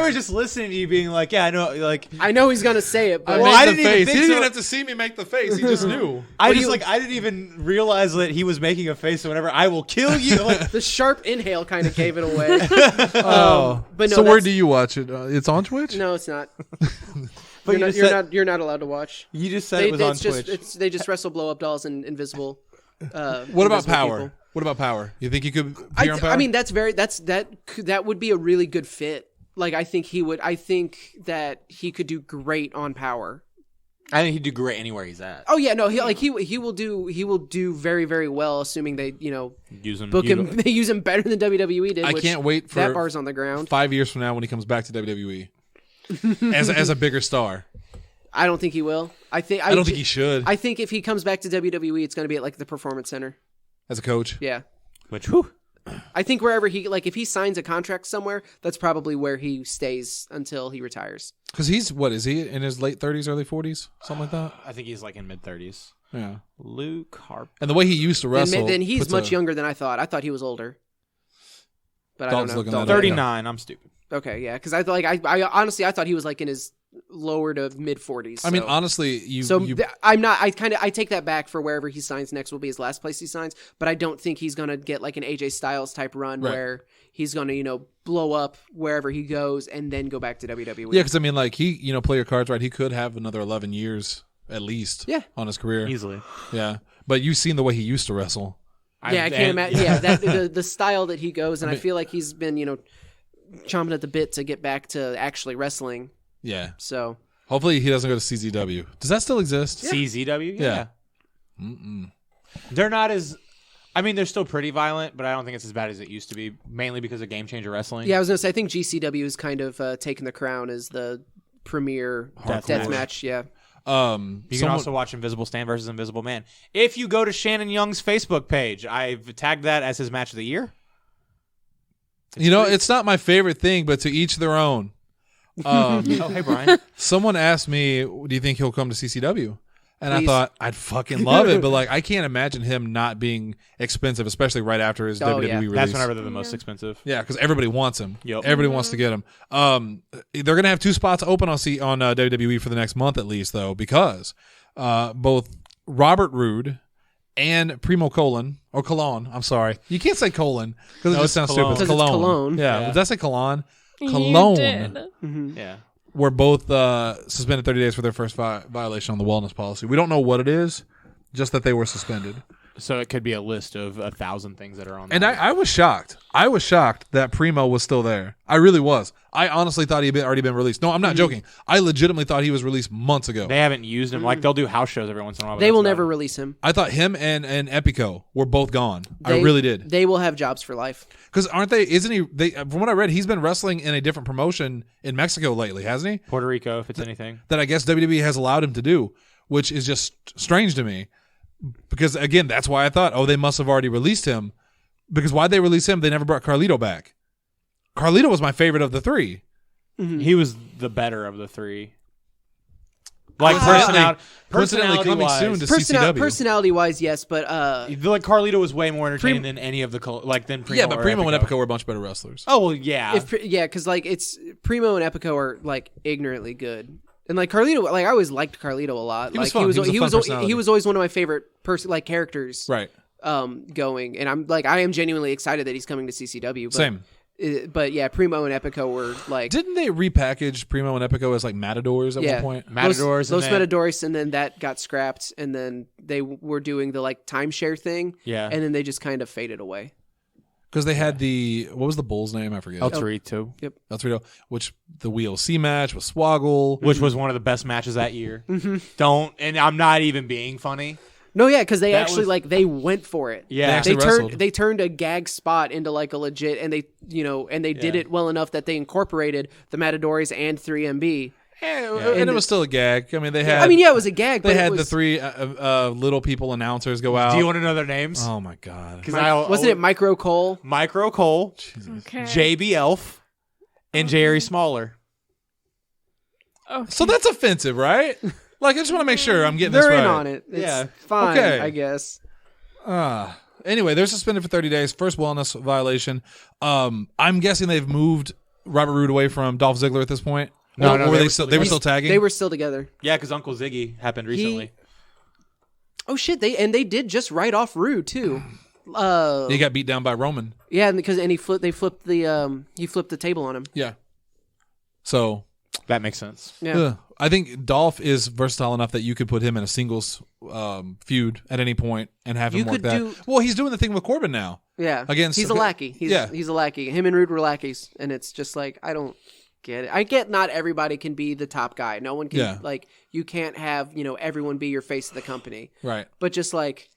was just listening to you being like, yeah, I know, like. I know he's going to say it, but... I Well, made I the didn't even face. think He didn't so. even have to see me make the face. He just knew. I didn't even realize that he was making a face or whatever. I will kill you. Like, The sharp inhale kind of gave it away. But no, so where that's- do you watch it? It's on Twitch? No, it's not. but You're not allowed to watch. you just said it was on it's Twitch. They just wrestle blow up dolls and invisible. What about invisible Power? people. What about Power? You think he could appear on Power? I mean, that would be a really good fit. Like, I think that he could do great on Power. I think he'd do great anywhere he's at. Oh yeah, no, he will do very, very well, assuming they Use him, book him. They use him better than WWE did. I can't wait for that bar's on the ground. 5 years from now when he comes back to WWE as a bigger star. I don't think he will. I don't think he should. I think if he comes back to WWE, it's going to be at like the Performance Center as a coach. Yeah. Which, whew. I think wherever if he signs a contract somewhere, that's probably where he stays until he retires. Because is he in his late 30s, early 40s? Something like that? I think he's like in mid-30s. Yeah. Luke Harper. And the way he used to wrestle. Then he's much younger than I thought. I thought he was older. But I don't know. 39, I'm stupid. Okay, yeah, because I honestly I thought he was like in his lower to mid 40s. I mean, honestly, I'm not. I take that back. For wherever he signs next will be his last place he signs, but I don't think he's gonna get like an AJ Styles type run where he's gonna blow up wherever he goes and then go back to WWE. Yeah, because I mean, like he play your cards right. He could have another 11 years at least. Yeah. On his career Easily. Yeah, but you've seen the way he used to wrestle. Yeah, I can't imagine. Yeah, the style that he goes, and I feel like he's been chomping at the bit to get back to actually wrestling. Yeah. So hopefully he doesn't go to CZW. Does that still exist? Yeah. CZW? Yeah. They're not as... I mean, they're still pretty violent, but I don't think it's as bad as it used to be, mainly because of Game Changer Wrestling. Yeah, I was going to say, I think GCW is kind of taking the crown as the premier death match. Yeah. You can also watch Invisible Stan versus Invisible Man. If you go to Shannon Young's Facebook page, I've tagged that as his match of the year. It's not my favorite thing, but to each their own. Oh, hey, Brian. Someone asked me, do you think he'll come to CCW? And Please. I thought, I'd fucking love it, but like I can't imagine him not being expensive, especially right after his WWE release. That's whenever they're the most expensive. Yeah, because everybody wants him. Yep. Everybody wants to get him. They're going to have 2 spots open on WWE for the next month at least, though, because both Robert Roode and Primo Colon, I'm sorry. You can't say colon because it just sounds stupid. It's Cologne. Cologne. Yeah. Did I say Cologne? You did. Mm-hmm. Yeah. Were both suspended 30 days for their first violation on the wellness policy. We don't know what it is, just that they were suspended. So it could be a list of 1,000 things that are on. And I was shocked. I was shocked that Primo was still there. I really was. I honestly thought he had already been released. No, I'm not joking. I legitimately thought he was released months ago. They haven't used him. Like they'll do house shows every once in a while. They will never release him. I thought him and Epico were both gone. I really did. They will have jobs for life. Because isn't he? From what I read, he's been wrestling in a different promotion in Mexico lately, hasn't he? Puerto Rico, if it's anything. That I guess WWE has allowed him to do, which is just strange to me. Because again, that's why I thought, they must have already released him. Because why'd they release him? They never brought Carlito back. Carlito was my favorite of the 3. Mm-hmm. He was the better of the 3. Like personality coming wise, soon to CCW. Personality wise, yes, but like Carlito was way more entertaining than any of the than Primo. Yeah, but Primo and Epico were much better wrestlers. Oh well, yeah, because like it's Primo and Epico are like ignorantly good. And like Carlito, like I always liked Carlito a lot. He was like fun. He was always one of my favorite characters. Right. Going, and I am genuinely excited that he's coming to CCW. But, Same. But yeah, Primo and Epico were like. Didn't they repackage Primo and Epico as like Matadors at one point? Matadors, Los Matadors, and then that got scrapped, and then they were doing the like timeshare thing. Yeah. And then they just kind of faded away. Because they had what was the bull's name? I forget. El Torito. Yep. El Torito, which the WLC match was Swoggle. Which was one of the best matches that year. Mm-hmm. And I'm not even being funny. No, yeah, because they they went for it. Yeah, they turned a gag spot into like a legit, and they did it well enough that they incorporated the Matadors and 3MB. And it was still a gag. I mean, they had. it was a gag. They had the 3 little people announcers go out. Do you want to know their names? Oh my god! Wasn't it Micro Cole? Micro Cole, Okay. JB Elf, and Jerry Smaller. Okay. So that's offensive, right? Like, I just want to make sure I'm getting this right. They're in on it. It's fine, okay. I guess. Anyway, they're suspended for 30 days. First wellness violation. I'm guessing they've moved Robert Roode away from Dolph Ziggler at this point. No, were they were still tagging? They were still together. Yeah, because Uncle Ziggy happened recently. Oh shit! They did just write off Roode too. He got beat down by Roman. Yeah, and he flipped the table on him. Yeah. So that makes sense. Yeah. I think Dolph is versatile enough that you could put him in a singles feud at any point and have You him work could that. do- Well, he's doing the thing with Corbin now. Yeah. Against- he's a lackey. He's a lackey. Him and Rude were lackeys, and it's just like I don't get it. I get not everybody can be the top guy. No one can like you can't have, everyone be your face of the company. Right. But just like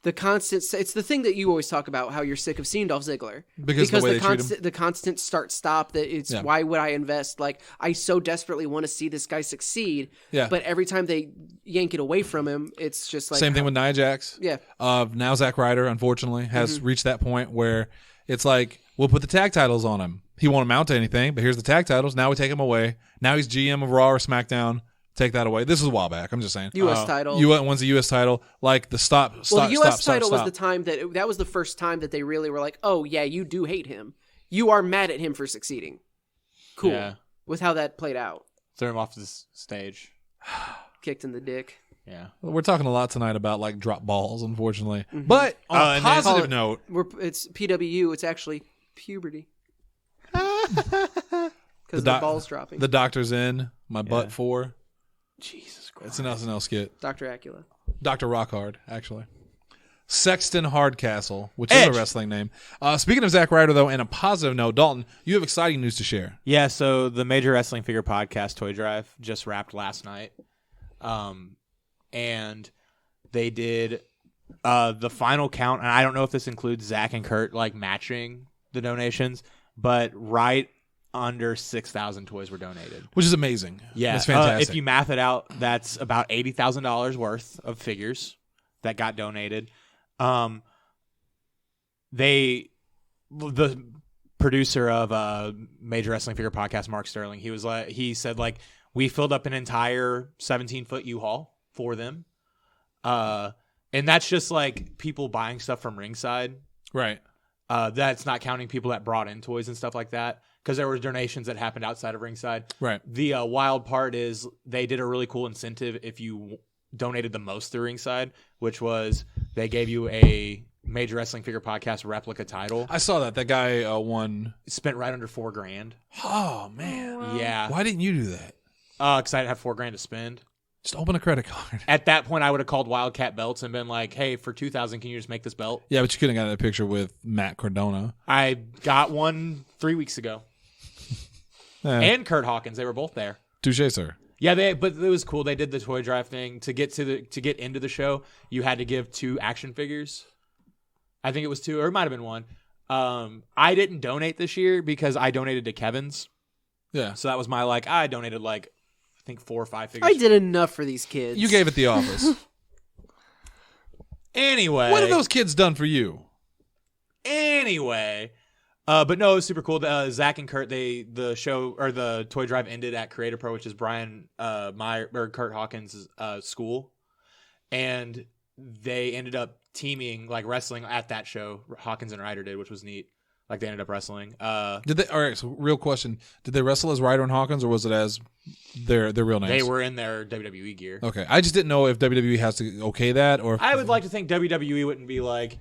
the constant it's the thing that you always talk about how you're sick of seeing Dolph Ziggler. Because of the way they treat him. The constant start stop that it's why would I invest? Like I so desperately want to see this guy succeed. Yeah. But every time they yank it away from him, it's just like Same thing with Nia Jax. Yeah. Now Zack Ryder, unfortunately, has reached that point where it's like, we'll put the tag titles on him. He won't amount to anything, but here's the tag titles. Now we take him away. Now he's GM of Raw or SmackDown. Take that away. This was a while back. I'm just saying. U.S. title. One's a U.S. title. Like the stop. Well, the U.S. title was the time that was the first time that they really were like, oh, yeah, you do hate him. You are mad at him for succeeding. Cool. Yeah. With how that played out. Throw him off this stage. Kicked in the dick. Yeah. We're talking a lot tonight about like drop balls, unfortunately. But on a positive note, it's PWU. It's actually puberty. Because the ball's dropping. The doctor's in. My butt 4. Jesus Christ. It's an SNL skit. Dr. Acula. Dr. Rockhard, actually. Sexton Hardcastle, which Edge. is a wrestling name. Speaking of Zack Ryder, though, and a positive note, Dalton, you have exciting news to share. Yeah, so the Major Wrestling Figure Podcast Toy Drive just wrapped last night. And they did the final count, and I don't know if this includes Zach and Kurt like matching the donations, but right under 6,000 toys were donated. Which is amazing. Yeah. It's fantastic. If you math it out, that's about $80,000 worth of figures that got donated. The producer of Major Wrestling Figure Podcast, Mark Sterling, he said we filled up an entire 17-foot U-Haul for them. And that's just like people buying stuff from ringside. Right. That's not counting people that brought in toys and stuff like that, because there were donations that happened outside of ringside. Right. The wild part is they did a really cool incentive if you donated the most through ringside, which was they gave you a Major Wrestling Figure Podcast replica title. I saw that. That guy won. Spent right under $4,000. Oh, man. Wow. Yeah. Why didn't you do that? Because I didn't have $4,000 to spend. Just open a credit card. At that point, I would have called Wildcat Belts and been like, hey, for $2,000, can you just make this belt? Yeah, but you couldn't have gotten a picture with Matt Cardona. I got one 3 weeks ago. And Kurt Hawkins. They were both there. Touche, sir. Yeah, but it was cool. They did the toy drive thing to get into the show. You had to give 2 action figures. I think it was 2, or it might have been 1. I didn't donate this year because I donated to Kevin's. Yeah. So that was my I donated I think 4 or 5 figures. I did enough for these kids. You gave it the office. Anyway, What have those kids done for you? Anyway. But no, it was super cool. Zach and Kurt, the show or the toy drive ended at Creative Pro, which is Brian Meyer or Kurt Hawkins' school, and they ended up teaming wrestling at that show. Hawkins and Ryder did, which was neat. They ended up wrestling. Did they? All right. So, real question: did they wrestle as Ryder and Hawkins, or was it as their real names? They were in their WWE gear. Okay, I just didn't know if WWE has to okay that, or I would like to think WWE wouldn't be like,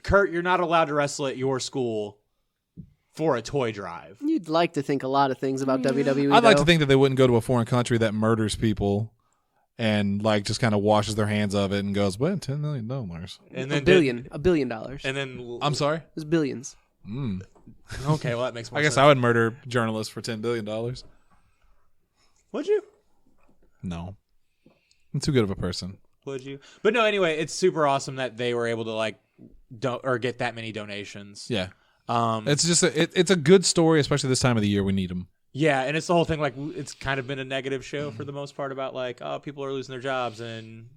Kurt, you're not allowed to wrestle at your school for a toy drive. You'd like to think a lot of things about WWE. I'd like though. to think that they wouldn't go to a foreign country that murders people and just kind of washes their hands of it and goes, well, $10 million. And then $1 billion. And then I'm sorry? It's billions. Okay, well that makes more I guess sense. I would murder journalists for $10 billion. Would you? No. I'm too good of a person. Would you? But no, anyway, it's super awesome that they were able to get that many donations. Yeah. It's just it's a good story, especially this time of the year. We need them. Yeah, and it's the whole thing. It's kind of been a negative show for the most part about people are losing their jobs and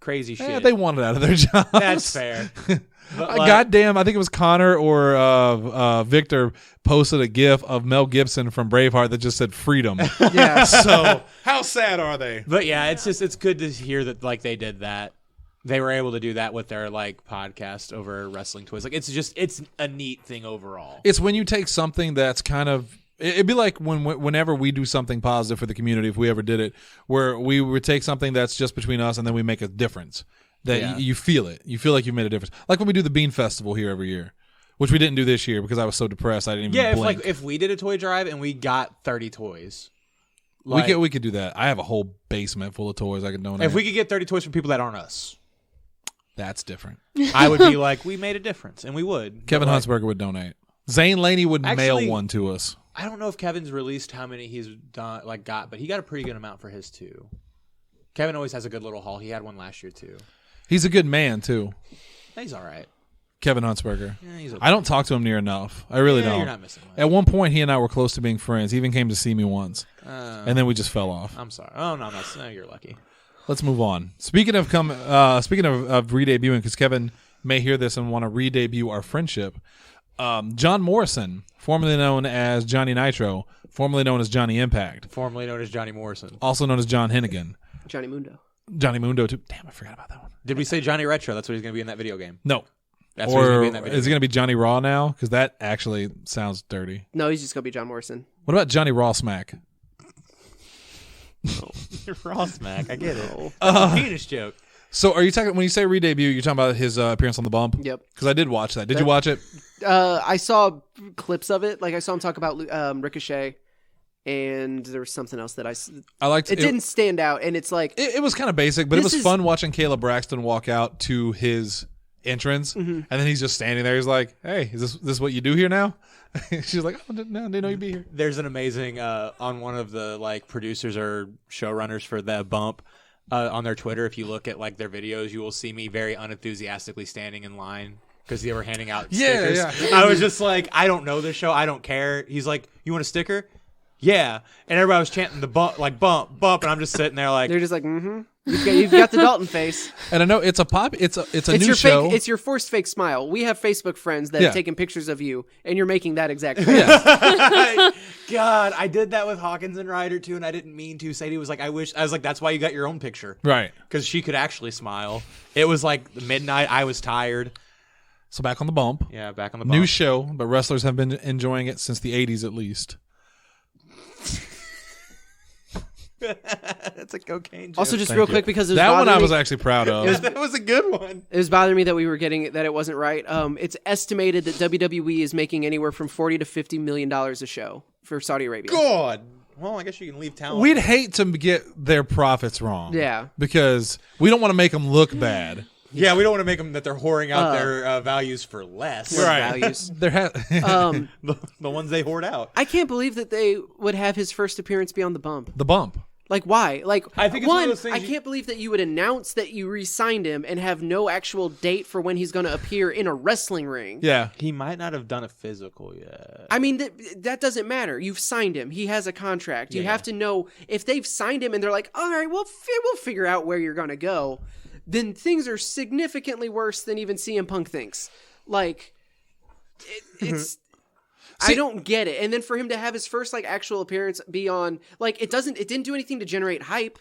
crazy shit. Yeah, they want it out of their jobs. That's fair. But, goddamn, I think it was Connor or Victor posted a GIF of Mel Gibson from Braveheart that just said freedom. Yeah. So how sad are they? But yeah, it's good to hear that they did that. They were able to do that with their podcast over wrestling toys. It's a neat thing overall. It's when you take something that's kind of. It'd be like whenever we do something positive for the community, if we ever did it, where we would take something that's just between us and then we make a difference. That you feel it. You feel like you made a difference. Like when we do the Bean Festival here every year, which we didn't do this year because I was so depressed I didn't even blink. If we did a toy drive and we got 30 toys, Like, we could do that. I have a whole basement full of toys I could donate. if we could get 30 toys from people that aren't us, That's different. I would be like, we made a difference, and we would. Kevin But, Huntsberger would donate. Zane Laney would Actually- mail one to us. I don't know if Kevin's released how many he's done, got, but he got a pretty good amount for his too. Kevin always has a good little haul. He had one last year too. He's a good man too. He's all right. Kevin Huntsberger. Yeah, he's okay. I don't talk to him near enough. I really Yeah, don't. You're not missing much. At one point, he and I were close to being friends. He even came to see me once, and then we just fell off. I'm sorry. Oh no, no, you're lucky. Let's move on. Speaking of re-debuting, because Kevin may hear this and want to re-debut our friendship. John Morrison, formerly known as Johnny Nitro, formerly known as Johnny Impact, Formerly known as Johnny Morrison. also known as John Hennigan, Johnny Mundo. Johnny Mundo too. Damn, I forgot about that one. Did we say Johnny Retro? That's what he's going to be in that video game. No. That's what he's going to Or be in that video is it going to be Johnny Raw now? Because that actually sounds dirty. No, he's just gonna be John Morrison. What about Johnny Raw Smack? game. Raw Smack. I get it. A penis joke. So are you talking, when you say re-debut, you're talking about his appearance on The Bump? Yep. Because I did watch that. Did you watch it? I saw clips of it. Like I saw him talk about Ricochet, and there was something else that I liked it. Didn't stand out, and it's like It was kind of basic, but it This was is- fun watching Caleb Braxton walk out to his entrance, and then he's just standing there. He's like, "Hey, is this what you do here now?" She's like, "Oh, no, I didn't know you'd be here." There's an amazing on one of the like producers or showrunners for the Bump on their Twitter. If you look at like their videos, you will see me very unenthusiastically standing in line because they were handing out stickers. Yeah. I was just like, I don't know this show. I don't care. He's like, you want a sticker? Yeah. And everybody was chanting the bump, like bump, and I'm just sitting there like, they're just like, You've got the Dalton face. And I know it's a new your show. fake. It's your forced fake smile. We have Facebook friends that Yeah. have taken pictures of you, and you're making that exact face. God, I did that with Hawkins and Ryder too, and I didn't mean to. Sadie was like, I wish. I was like, that's why you got your own picture. Right. Because she could actually smile. It was like midnight. I was tired. So back on The Bump. Yeah, back on the bump. New show, but wrestlers have been enjoying it since the 80s at least. That's a cocaine joke. Also, just real quick because it was That one I bothering was me- actually proud of. that was a good one. It was bothering me that we were getting it, that it wasn't right. It's estimated that WWE is making anywhere from $40 to $50 million a show for Saudi Arabia. God. Well, I guess you can leave town. We'd hate to get their profits wrong. Yeah. Because we don't want to make them look bad. Yeah, we don't want to make them that they're whoring out their values for less. Values. The The ones they hoard out. I can't believe that they would have his first appearance be on the Bump. Bump. Like, why? Like, I think it's one of one, those things I you- can't believe that you would announce that you re-signed him and have no actual date for when he's going to appear in a wrestling ring. Yeah. He might not have done a physical yet. I mean, that doesn't matter. You've signed him. He has a contract. You have to know if they've signed him and they're like, all right, we'll figure out where you're going to go. Then things are significantly worse than even CM Punk thinks. Like, it's... I don't get it. And then for him to have his first like actual appearance be on, like, it didn't do anything to generate hype.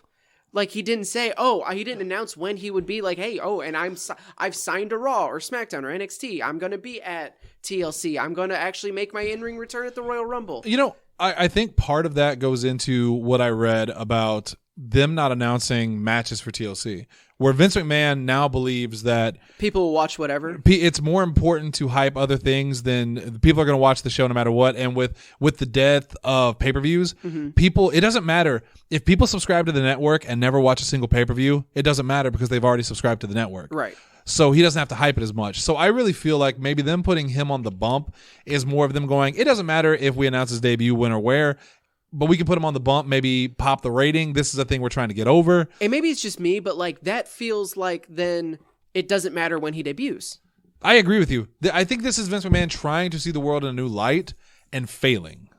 Like, he didn't say, he didn't announce when he would be like, hey, and I've signed to Raw or SmackDown or NXT. I'm going to be at TLC. I'm going to actually make my in-ring return at the Royal Rumble. You know, I think part of that goes into what I read about them not announcing matches for TLC, where Vince McMahon now believes that People will watch whatever. it's more important to hype other things than people are going to watch the show no matter what. And with the death of pay-per-views, people, it doesn't matter if people subscribe to the network and never watch a single pay-per-view. It doesn't matter because they've already subscribed to the network. Right. So he doesn't have to hype it as much. So I really feel like maybe them putting him on the Bump is more of them going, it doesn't matter if we announce his debut when or where, but we can put him on the Bump, maybe pop the rating. This is a thing we're trying to get over. And maybe it's just me, but like that feels like then it doesn't matter when he debuts. I agree with you. I think this is Vince McMahon trying to see the world in a new light and failing.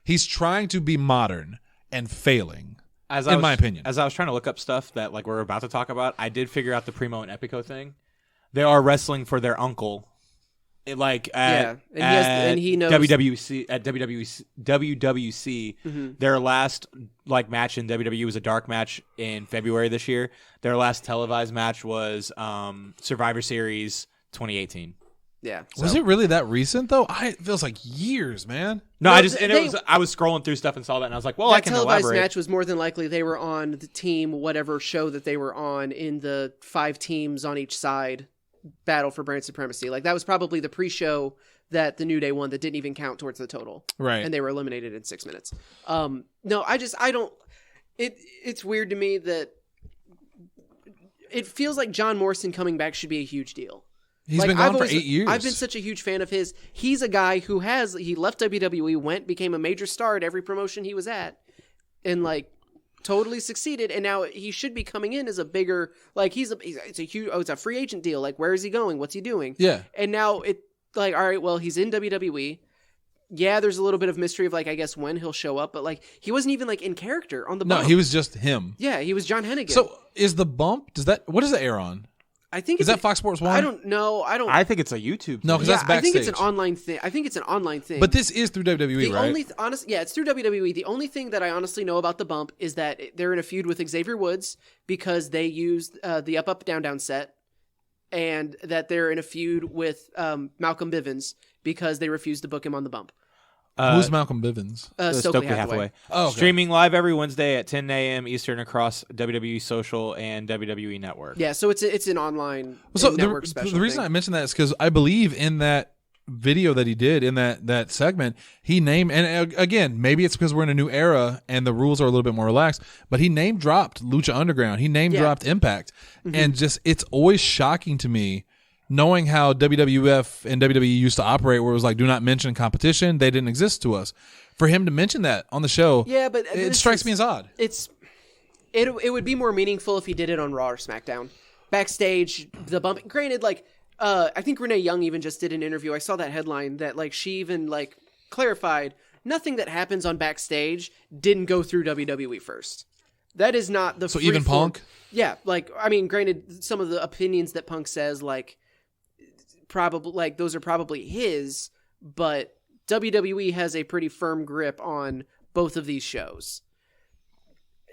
He's trying to be modern and failing. In my opinion. As I was trying to look up stuff that like we're about to talk about, I did figure out the Primo and Epico thing. They are wrestling for their uncle. And he knows WWC at WWC. Their last like match in WWE was a dark match in February this year. Their last televised match was Survivor Series 2018. Yeah. Was it really that recent though? It feels like years, man. No, Well, I was scrolling through stuff and saw that, and I was like, well, that I can televised elaborate. match was more than likely they were on the team, whatever show that they were on in the 5 teams on each side battle for brand supremacy. Like that was probably the pre-show that the New Day won that didn't even count towards the total. Right. And they were eliminated in 6 minutes. No, I don't It's weird to me that it feels like John Morrison coming back should be a huge deal. He's been gone for 8 years. I've been such a huge fan of his. He's a guy who he left WWE, became a major star at every promotion he was at, and like totally succeeded. And now he should be coming in as a bigger, like it's a free agent deal. Like, where is he going? What's he doing? Yeah. And now all right, well, he's in WWE. Yeah, there's a little bit of mystery of like, I guess when he'll show up, but like he wasn't even like in character on the bump. No, he was just him. Yeah, he was John Hennigan. So is the bump? What does that air on? I think is that Fox Sports 1? I don't know. I think it's a YouTube. No, because that's backstage. I think it's an online thing. But this is through WWE, right? It's through WWE. The only thing that I honestly know about the bump is that they're in a feud with Xavier Woods because they used the up down down set, and that they're in a feud with Malcolm Bivens because they refused to book him on the bump. Who's Malcolm Bivens? Stokely Hathaway. Oh, okay. Streaming live every Wednesday at 10 a.m. Eastern across WWE Social and WWE Network. Yeah, so it's an online network special. The reason I mentioned that is because I believe in that video that he did in that segment, he named, and again, maybe it's because we're in a new era and the rules are a little bit more relaxed, but he name dropped Lucha Underground. He name dropped Impact. Mm-hmm. And just, it's always shocking to me knowing how WWF and WWE used to operate, where it was like, do not mention competition. They didn't exist to us. For him to mention that on the show, but it strikes me as odd. It would be more meaningful if he did it on Raw or SmackDown. Backstage, the bump. Granted, like, I think Renee Young even just did an interview. I saw that headline that like she even like clarified nothing that happens on Backstage didn't go through WWE first. That is not the so even Punk. Yeah, like I mean, granted, some of the opinions that Punk says like. Probably like those are probably his, but WWE has a pretty firm grip on both of these shows.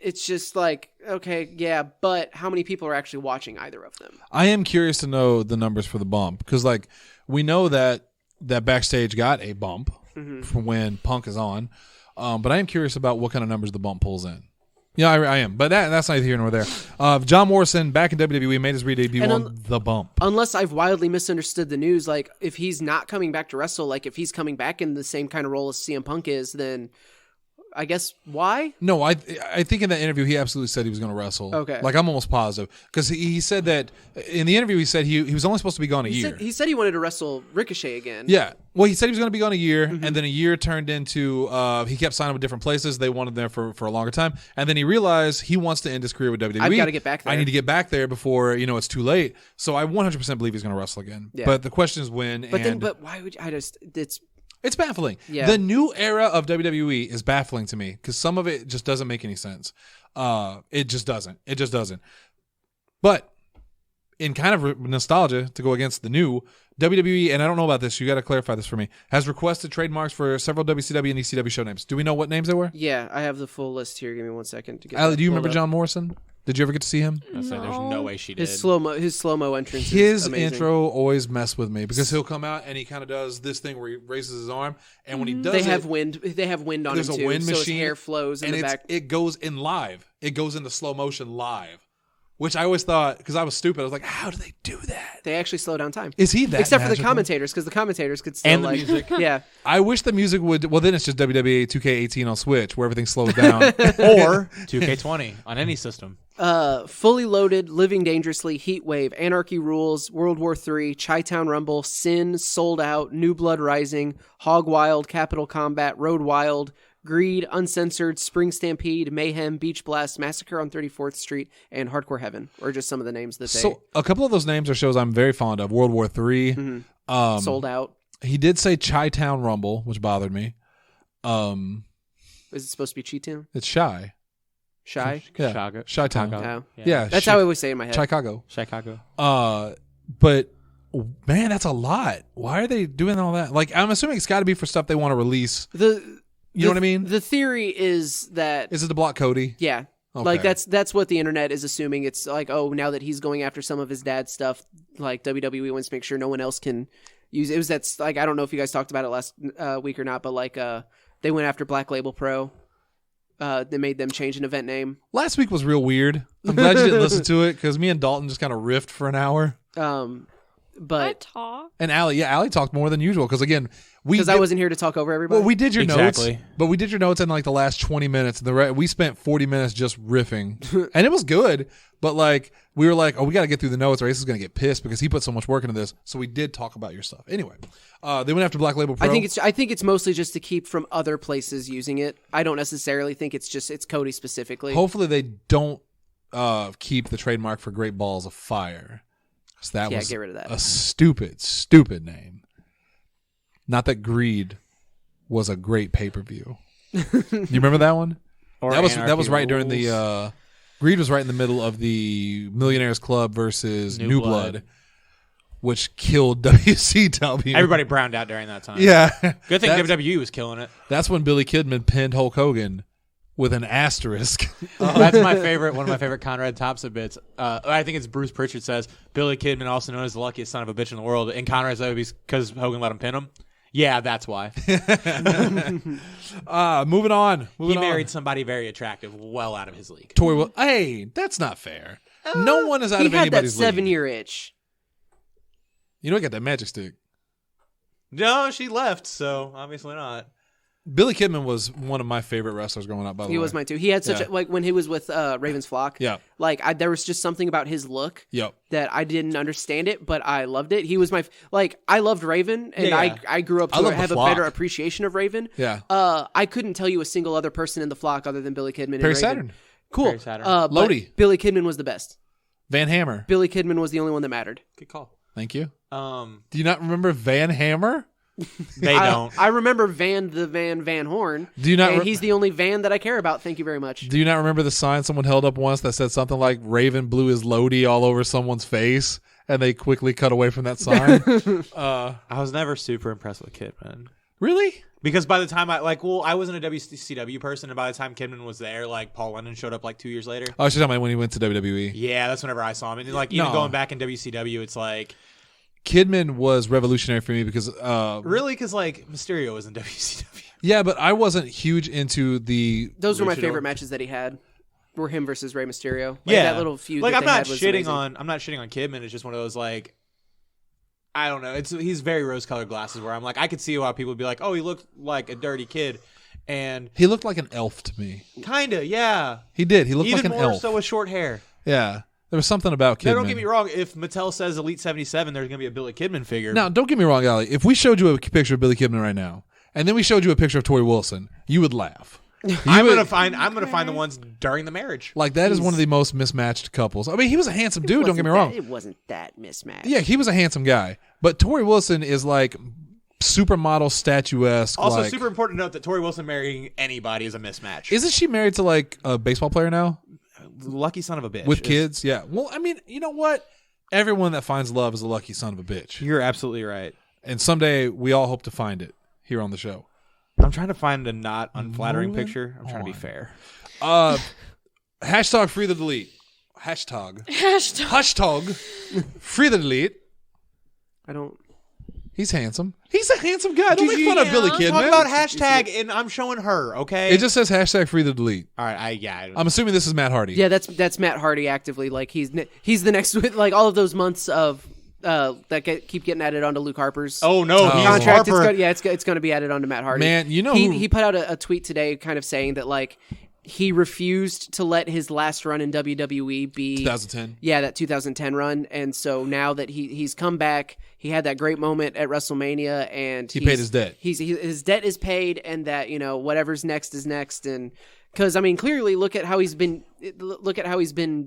It's just like, okay, yeah, but how many people are actually watching either of them? I am curious to know the numbers for the bump, because like we know that Backstage got a bump from when Punk is on, but I am curious about what kind of numbers the bump pulls in. Yeah, I am. But that's neither here nor there. John Morrison, back in WWE, made his re-debut on The Bump. Unless I've wildly misunderstood the news, like, if he's not coming back to wrestle, like, if he's coming back in the same kind of role as CM Punk is, then I guess why? No, I think in that interview, he absolutely said he was going to wrestle. Okay. Like, I'm almost positive. Because he said that, in the interview, he said he was only supposed to be gone a year. He said he wanted to wrestle Ricochet again. Yeah. Well, he said he was going to be gone a year, and then a year turned into, he kept signing with different places. They wanted them for a longer time. And then he realized he wants to end his career with WWE. I've got to get back there. I need to get back there before, it's too late. So I 100% believe he's going to wrestle again. Yeah. But the question is when. But why would It's baffling. Yeah. The new era of WWE is baffling to me because some of it just doesn't make any sense. It just doesn't. But in kind of nostalgia to go against the new, WWE, and I don't know about this, you got to clarify this for me, has requested trademarks for several WCW and ECW show names. Do we know what names they were? Yeah, I have the full list here. Give me 1 second to get. Allie, do you remember John Morrison? Did you ever get to see him? No. There's no way she did. His slow-mo entrance. His is amazing. intro always messed with me because he'll come out and he kind of does this thing where he raises his arm, and when he does they have wind on him there's too. a wind so his machine, hair flows in the back. It goes in live. It goes into slow motion live, which I always thought, because I was stupid, I was like, how do they do that? They actually slow down time. Is he that Except for the magical? commentators, because the commentators could still And the like music. Yeah. I wish the music would. Well, then it's just WWE 2K18 on Switch, where everything slows down. Or 2K20 on any system. Fully Loaded, Living Dangerously, Heat Wave, Anarchy Rules, World War III, Chi-Town Rumble, Sin, Sold Out, New Blood Rising, Hog Wild, Capital Combat, Road Wild, Greed, Uncensored, Spring Stampede, Mayhem, Beach Blast, Massacre on 34th Street, and Hardcore Heaven, or just some of the names that they... So a couple of those names are shows I'm very fond of. World War III. Sold Out. He did say Chi-Town Rumble, which bothered me. Is it supposed to be Chi-Town? It's Shy. Shy? Yeah. Chicago. Chi-Town. Oh. Yeah. That's how I always say it in my head. Chicago. Chicago. But man, that's a lot. Why are they doing all that? Like, I'm assuming it's got to be for stuff they want to release. You know what I mean? The theory is that... Is it to block Cody? Yeah. Okay. Like, that's what the internet is assuming. It's like, oh, now that he's going after some of his dad's stuff, like, WWE wants to make sure no one else can use it. That's like, I don't know if you guys talked about it last week or not, but like, they went after Black Label Pro. They made them change an event name. Last week was real weird. I'm glad you didn't listen to it because me and Dalton just kind of riffed for an hour. I but talk. And Allie talked more than usual because again, because I wasn't here to talk over everybody. Well, we did your Exactly. notes, but we did your notes in like the last 20 minutes. We spent 40 minutes just riffing, and it was good. But like we were like, oh, we got to get through the notes, or Ace is going to get pissed because he put so much work into this. So we did talk about your stuff. Anyway, they went after Black Label Pro. I think it's mostly just to keep from other places using it. I don't necessarily think it's Cody specifically. Hopefully they don't keep the trademark for Great Balls of Fire. So that was get rid of that. A stupid name. Not that Greed was a great pay-per-view. You remember that one? Or that was Anarchy right during Rules. the Greed was right in the middle of the Millionaires Club versus New Blood, which killed WCW. Everybody browned out during that time. Yeah. Good thing That's- WWE was killing it. That's when Billy Kidman pinned Hulk Hogan with an asterisk. That's my favorite. One of my favorite Conrad Thompson bits. I think it's Bruce Pritchard says Billy Kidman, also known as the luckiest son of a bitch in the world, and Conrad said because Hogan let him pin him. Yeah, that's why. Moving on. He married somebody very attractive, well out of his league. Hey, that's not fair. No one is out he of had that anybody's league. 7-year itch. You know, he got that magic stick. No, she left, so obviously not. Billy Kidman was one of my favorite wrestlers growing up, by the way. He was mine too. He had such Yeah. like when he was with Raven's Flock. Yeah. Like there was just something about his look Yep. that I didn't understand it, but I loved it. He was I loved Raven, and Yeah. I grew up I to love the have a Flock. better appreciation of Raven. Yeah. I couldn't tell you a single other person in the Flock other than Billy Kidman and Perry Raven. Saturn. Cool. Perry Saturn. But Lodi. Billy Kidman was the best. Van Hammer. Billy Kidman was the only one that mattered. Good call. Thank you. Do Do you not remember Van Hammer? they don't. I remember Van Horn. Do you not And re- he's the only Van that I care about. Thank you very much. Do you not remember the sign someone held up once that said something like Raven blew his Lodi all over someone's face, and they quickly cut away from that sign? I was never super impressed with Kidman. Really? Because by the time I wasn't a WCW person, and by the time Kidman was there, like Paul London showed up like 2 years later. Oh, she's talking about when he went to WWE. Yeah, that's whenever I saw him. And like even No. going back in WCW, it's like Kidman was revolutionary for me because really because like Mysterio was in WCW. yeah, but I wasn't huge into the Those were my Luchador. favorite matches that he had. Were him versus Rey Mysterio. Like, Yeah, that little feud. Like that I'm they not had was shitting amazing. I'm not shitting on Kidman. It's just one of those like I don't know. He's very rose-colored glasses where I'm like I could see why people would be like, oh, he looked like a dirty kid, and he looked like an elf to me. kinda yeah. He did. He looked Even like an more elf. so with short hair. Yeah. There was something about Kidman. Now, don't get me wrong. If Mattel says Elite 77, there's gonna be a Billy Kidman figure. Now, don't get me wrong, Allie. If we showed you a picture of Billy Kidman right now, and then we showed you a picture of Tori Wilson, you would laugh. I'm gonna find the ones during the marriage. Like, that is one of the most mismatched couples. I mean, he was a handsome dude, don't get me wrong. It wasn't that mismatched. Yeah, he was a handsome guy. But Tori Wilson is like supermodel statuesque. Also, like, super important to note that Tori Wilson marrying anybody is a mismatch. Isn't she married to like a baseball player now? Lucky son of a bitch. With kids? Yeah. Well, I mean, you know what? Everyone that finds love is a lucky son of a bitch. You're absolutely right. And someday we all hope to find it here on the show. I'm trying to find a not unflattering Moving picture. I'm trying to be on. fair. Hashtag free the delete. Hashtag free the delete. I don't. He's handsome. He's a handsome guy. Don't make fun of Billy I'm Kidman. talking about hashtag, and I'm showing her. Okay. It just says hashtag free the delete. all right. I'm assuming this is Matt Hardy. Yeah, that's Matt Hardy actively. Like he's the next like all of those months of that keep getting added onto Luke Harper's. Oh no, he's Contract. Harper. It's going to be added onto Matt Hardy. Man, you know he put out a tweet today, kind of saying that like he refused to let his last run in WWE be 2010. Yeah, that 2010 run, and so now that he's come back, he had that great moment at WrestleMania, and He paid his debt. His debt is paid, and that whatever's next is next, and because I mean clearly look at how he's been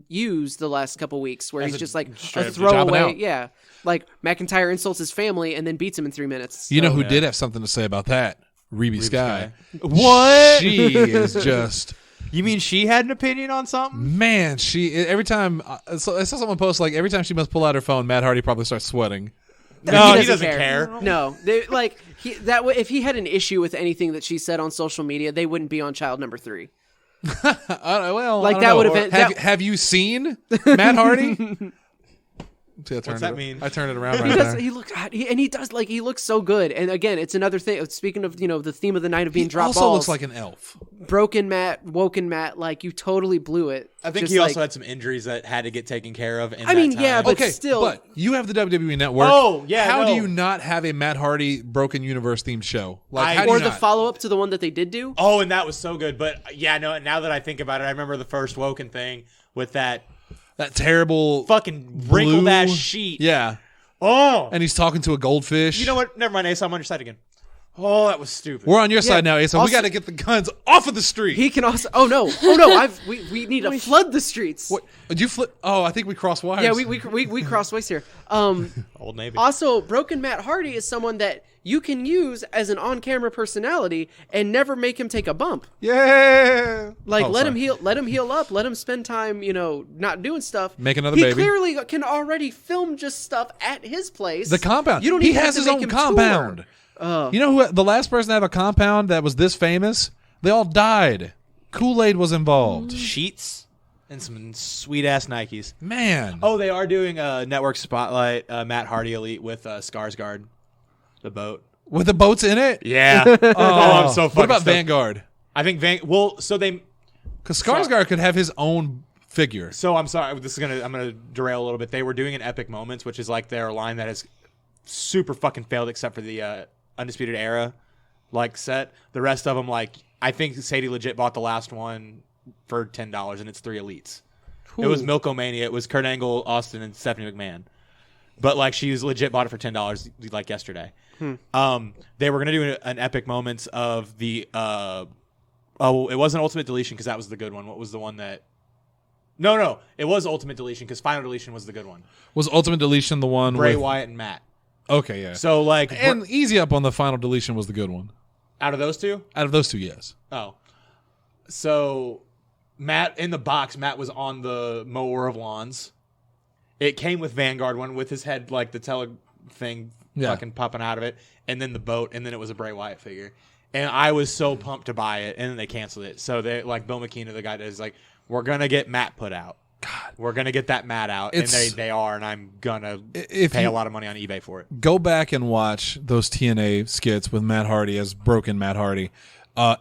used the last couple weeks, where As he's a just like straight a up jobbing throwaway. out. Yeah, like McIntyre insults his family and then beats him in 3 minutes. You know So- who did have something to say about that? Reby Sky. What? She is just... You mean she had an opinion on something? Man, she every time I saw someone post like every time she must pull out her phone, Matt Hardy probably starts sweating. No, he doesn't care. No, if he had an issue with anything that she said on social media, they wouldn't be on child number 3. Well, Like, I don't that know. would have been- Have you seen Matt Hardy? See, What's that mean? I turned it around right He does. there. He looks so good. And again, it's another thing. Speaking of the theme of the night of being He drop also balls. looks like an elf. Broken Matt, woken Matt. Like you totally blew it. I think Just he also had some injuries that had to get taken care of. I mean, yeah, but Okay, still. but you have the WWE Network. Oh, yeah, How do no. you not have a Matt Hardy Broken Universe themed show? Like, how do or you the not? follow up to the one that they did do. Oh, and that was so good. But yeah, no. Now that I think about it, I remember the first Woken thing with that That terrible fucking wrinkled blue- ass sheet. Yeah, Oh, and he's talking to a goldfish. you know what? Never mind, Ace. I'm on your side again. Oh, that was stupid. We're on your side now, Asa. We Also- got to get the guns off of the street. He can also. Oh no! We need to flood the streets. What? Did you flip? Oh, I think we crossed wires. Yeah, we cross ways here. Old Navy. Also, Broken Matt Hardy is someone that you can use as an on-camera personality and never make him take a bump. Yeah. Like Oh, let sorry. him heal up, let him spend time, not doing stuff. Make another he baby. clearly can already film just stuff at his place. The compound. You don't he even has have his to make own him compound. tour. You know who? The last person to have a compound that was this famous, they all died. Kool-Aid was involved. Sheets and some sweet ass Nikes. Man. Oh, they are doing a network spotlight. Matt Hardy Elite with Skarsgård, the boat. With the boats in it? Yeah. Oh, I'm so What fucking about stoked. Vanguard? I think so they. Because Skarsgård could have his own figure. So I'm sorry. I'm gonna derail a little bit. They were doing an Epic Moments, which is like their line that has super fucking failed, except for the Undisputed Era set. The rest of them, I think Sadie legit bought the last one for $10, and it's 3 elites. It was Milkomania. It was Kurt Angle, Austin, and Stephanie McMahon. But she's legit bought it for $10 yesterday. They were gonna do an Epic Moments of the it wasn't Ultimate Deletion because that was the good one. What was the one that? No, it was Ultimate Deletion because Final Deletion was the good one. Was Ultimate Deletion the one Bray with... Wyatt and Matt. Okay, yeah. So and Easy Up on the Final Deletion was the good one. out of those two? Out of those two, yes. Oh. So Matt in the box, Matt was on the mower of lawns. It came with Vanguard one with his head the tele thing fucking popping out of it, and then the boat, and then it was a Bray Wyatt figure. And I was so pumped to buy it, and then they canceled it. So they Bill McKenna, the guy that is we're gonna get Matt put out. God, we're gonna get that Matt out, and they are, and I'm gonna pay a lot of money on eBay for it. Go back and watch those TNA skits with Matt Hardy as Broken Matt Hardy.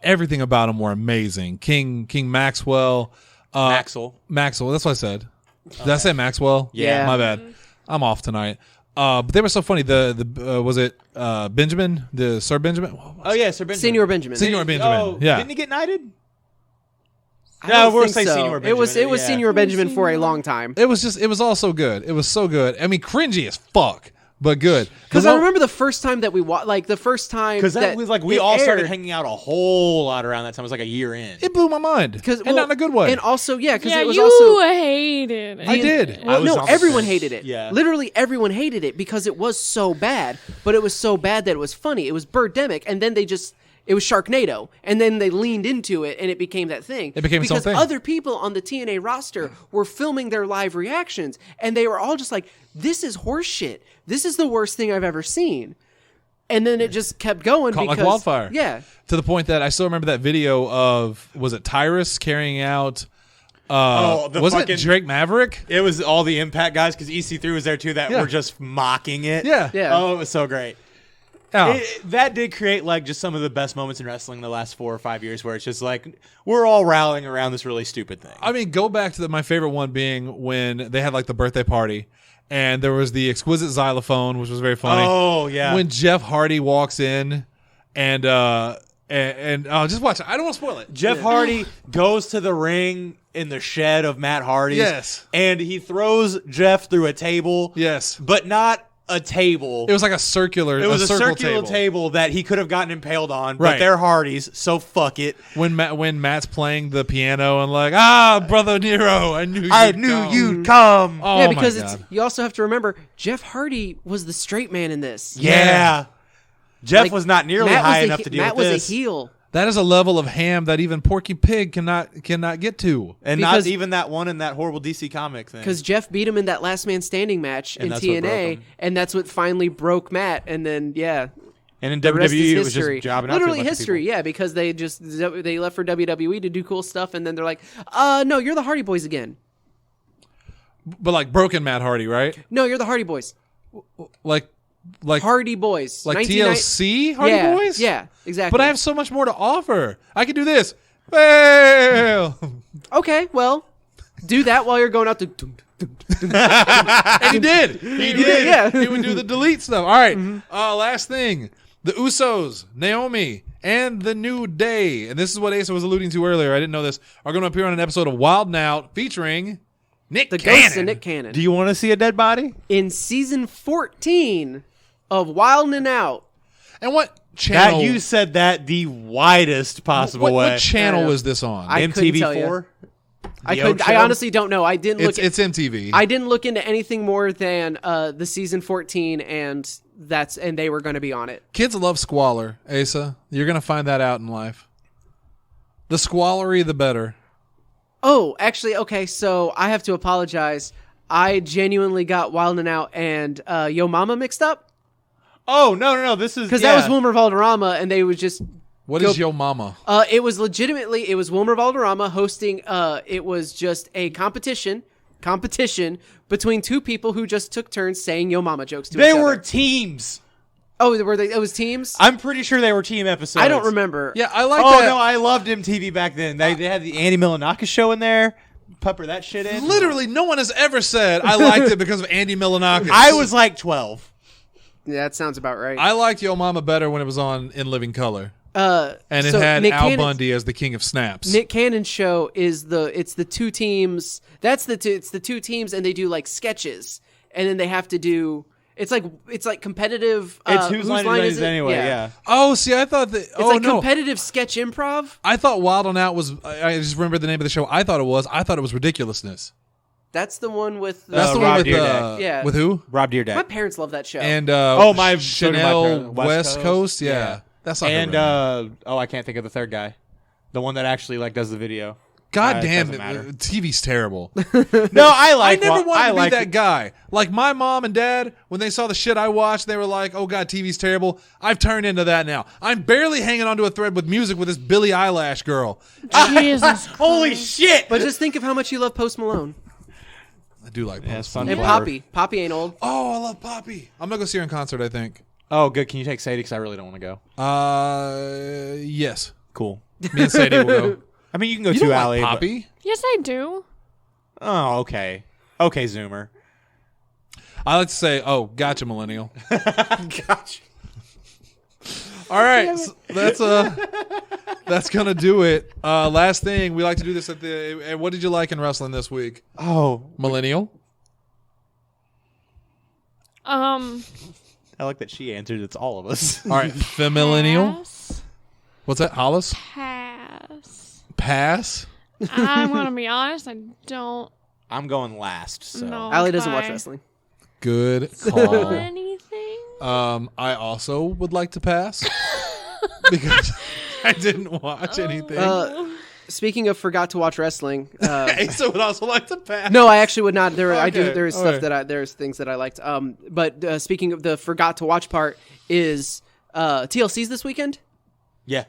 Everything about him were amazing. King Maxwell. Maxwell. That's what I said. Did I say Maxwell? Yeah. My bad. I'm off tonight. But they were so funny. The was it Benjamin? The Sir Benjamin? Oh yeah, Sir Benjamin. Senior Benjamin. Senior Benjamin. Oh, yeah. Didn't he get knighted? I don't we'll think say so. Senior It was Benjamin, yeah. Senior Benjamin for a long time. It was all so good. It was so good. I mean, cringy as fuck, but good. Because I remember the first time that we watched, the first time Because that was we it all started aired. hanging out a whole lot around that time. It was a year in. it blew my mind. And not in a good way. And also, because Yeah, it was you also. hated it. I did. I was No, on the everyone fence. hated it. Yeah. Literally everyone hated it because it was so bad. But it was so bad that it was funny. It was Birdemic, and then it was Sharknado, and then they leaned into it, and it became that thing. It became its own because thing. other people on the TNA roster were filming their live reactions, and they were all just like, "This is horseshit. This is the worst thing I've ever seen." And then it just kept going Caught because like wildfire. Yeah, To the point that I still remember that video of, was it Tyrus carrying out, was it Drake Maverick? It was all the Impact guys because EC3 was there too that Yeah. were just mocking it. Yeah. Yeah. Oh, it was so great. Oh. That did create just some of the best moments in wrestling in the last 4 or 5 years where it's just we're all rallying around this really stupid thing. I mean, go back to my favorite one being when they had the birthday party and there was the exquisite xylophone, which was very funny. Oh, yeah. When Jeff Hardy walks in and just watch it. I don't want to spoil it. Jeff Hardy goes to the ring in the shed of Matt Hardy's. Yes. And he throws Jeff through a table. Yes. But not a table. It was like a circular. It was a circle circular table that he could have gotten impaled on, but Right. they're Hardys, so fuck it. When Matt's playing the piano and brother Nero, I knew you'd come. Oh yeah, my because God. you also have to remember Jeff Hardy was the straight man in this. Yeah. Jeff was not nearly Matt was high the enough he- to deal Matt with was this. a heel. That is a level of ham that even Porky Pig cannot get to. And Because- not even that one in that horrible DC comic thing. Because Jeff beat him in that last man standing match And in that's what broke TNA, him. and that's what finally broke Matt. And then, And in the rest WWE, is it was history. just jobbing out to a Literally bunch of history, people. yeah, because they left for WWE to do cool stuff, and then they're like, no, you're the Hardy Boys again. but like broken Matt Hardy, right? No, you're the Hardy Boys. Like Hardy Boys. like 1990 TLC Hardy yeah, Boys? Yeah, exactly. But I have so much more to offer. I can do this. Well, Okay, well, do that while you're going out to. and he did. He did. Yeah. He would do the delete stuff. All right. Last thing. The Usos, Naomi, and The New Day, and this is what Asa was alluding to earlier. I didn't know this. Are going to appear on an episode of Wild 'N Out featuring Nick The Cannon. Ghosts of Nick Cannon. Do you want to see a dead body? In season 14 of Wild 'N Out. And what channel? That you said that the widest possible way. What channel was this on? I couldn't tell you. MTV4. I honestly don't know. I didn't look. It's MTV. I didn't look into anything more than the season 14, and they were going to be on it. Kids love squalor, Asa. You're going to find that out in life. The squallery, the better. Oh, actually, okay. So I have to apologize. I genuinely got Wild 'N Out and Yo Mama mixed up Oh no! This is because that was Wilmer Valderrama, and they was just. What is Yo Mama? It was Wilmer Valderrama hosting. It was just a competition between two people who just took turns saying Yo Mama jokes to each They other. were teams. Oh, were they? It was teams. I'm pretty sure they were team episodes. I don't remember. Yeah, I like Oh that. no, I loved MTV back then. They had the Andy Milonakis show in there. Pepper that shit in. Literally, no one has ever said I liked it because of Andy Milonakis. I was like 12. Yeah, that sounds about right. I liked Yo Mama better when it was on In Living Color. And it so had Nick Al Cannon's- Bundy as the king of snaps. Nick Cannon's show is it's the two teams. It's the two teams, and they do like sketches, and then they have to do. It's like competitive. It's whose line is it anyway? Yeah. Oh, see, I thought that. It's oh like no, competitive sketch improv. I thought Wild 'N Out was. I just remember the name of the show. I thought it was Ridiculousness. That's the one with. That's the Rob one with Dyrdek. Yeah. With who? Rob My Deerdeck. parents love that show. And Oh, my Chanel West West Coast? Coast. Yeah. Yeah. That's not And her. I can't think of the third guy, the one that actually like does the video. God it damn doesn't it, matter. TV's terrible. No, I I like. never wanted I to be like that guy. Like my mom and dad, when they saw the shit I watched, they were like, "Oh God, TV's terrible." I've turned into that now. I'm barely hanging onto a thread with music with this Billie Eilish girl. Jesus. Holy shit! but just think of how much you love Post Malone I do like Post. Sunflower. and Poppy. Poppy ain't old. Oh, I love Poppy. I'm gonna go see her in concert. I think. Oh, good. Can you take Sadie? Because I really don't want to go. Yes. Cool. Me and Sadie will go. I mean, you can go You to don't Alley. like but- Poppy? Yes, I do. Oh, okay. Okay, Zoomer. I like to say, "Oh, gotcha, millennial." Gotcha. All right, so that's gonna do it. Last thing, we like to do this at the. What did you like in wrestling this week, Oh, millennial? Um. I like that she answered. It's all of us. All right, femillennial. Pass. What's that? Hollis? Pass. Pass. I'm gonna be honest. I don't I'm going last. So know. Allie doesn't watch if I wrestling. Good know call. anything. I also would like to pass because I didn't watch anything. Speaking of forgot to watch wrestling. Asa would also like to pass. No, I actually would not. I do. Okay, There is all stuff right. that there's things that I liked. But speaking of the forgot to watch part is TLC's this weekend. yeah.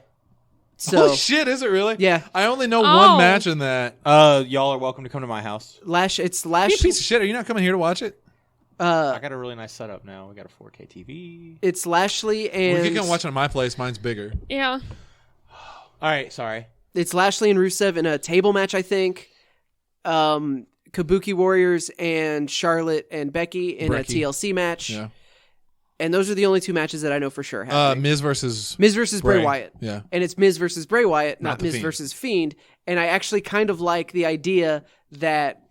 So Holy shit, is it really? Yeah. I only know Oh. one match in that. Y'all are welcome to come to my house. You piece of shit. Are you not coming here to watch it? I got a really nice setup now. We got a 4K TV. It's Lashley and We can come watch it at my place. Mine's bigger. Yeah. All right, sorry. It's Lashley and Rusev in a table match, I think. Kabuki Warriors and Charlotte and Becky in a Brecky. TLC match. Yeah. And those are the only two matches that I know for sure happening. Miz versus Miz Bray Bray. Wyatt. Yeah. And it's Miz versus Bray Wyatt, Not not the Miz Fiend. versus Fiend. And I actually kind of like the idea that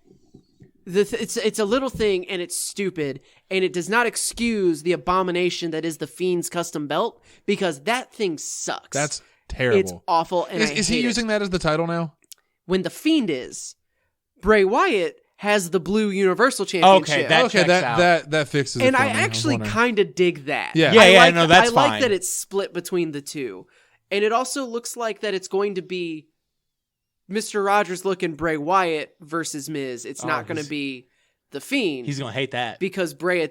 it's a little thing and it's stupid and it does not excuse the abomination that is the Fiend's custom belt because that thing sucks. That's terrible. It's awful. And Is he using that as the title now? when the Fiend is, Bray Wyatt has the blue Universal Championship. That Okay, checks that, out. that fixes it. And for I me. was actually wondering. kind of dig that. Yeah. Yeah, I yeah, like no, that- that's I like fine. that it's split between the two. And it also looks like that it's going to be Mr. Rogers looking Bray Wyatt versus Miz. It's not going to be the Fiend He's gonna hate that. because Bray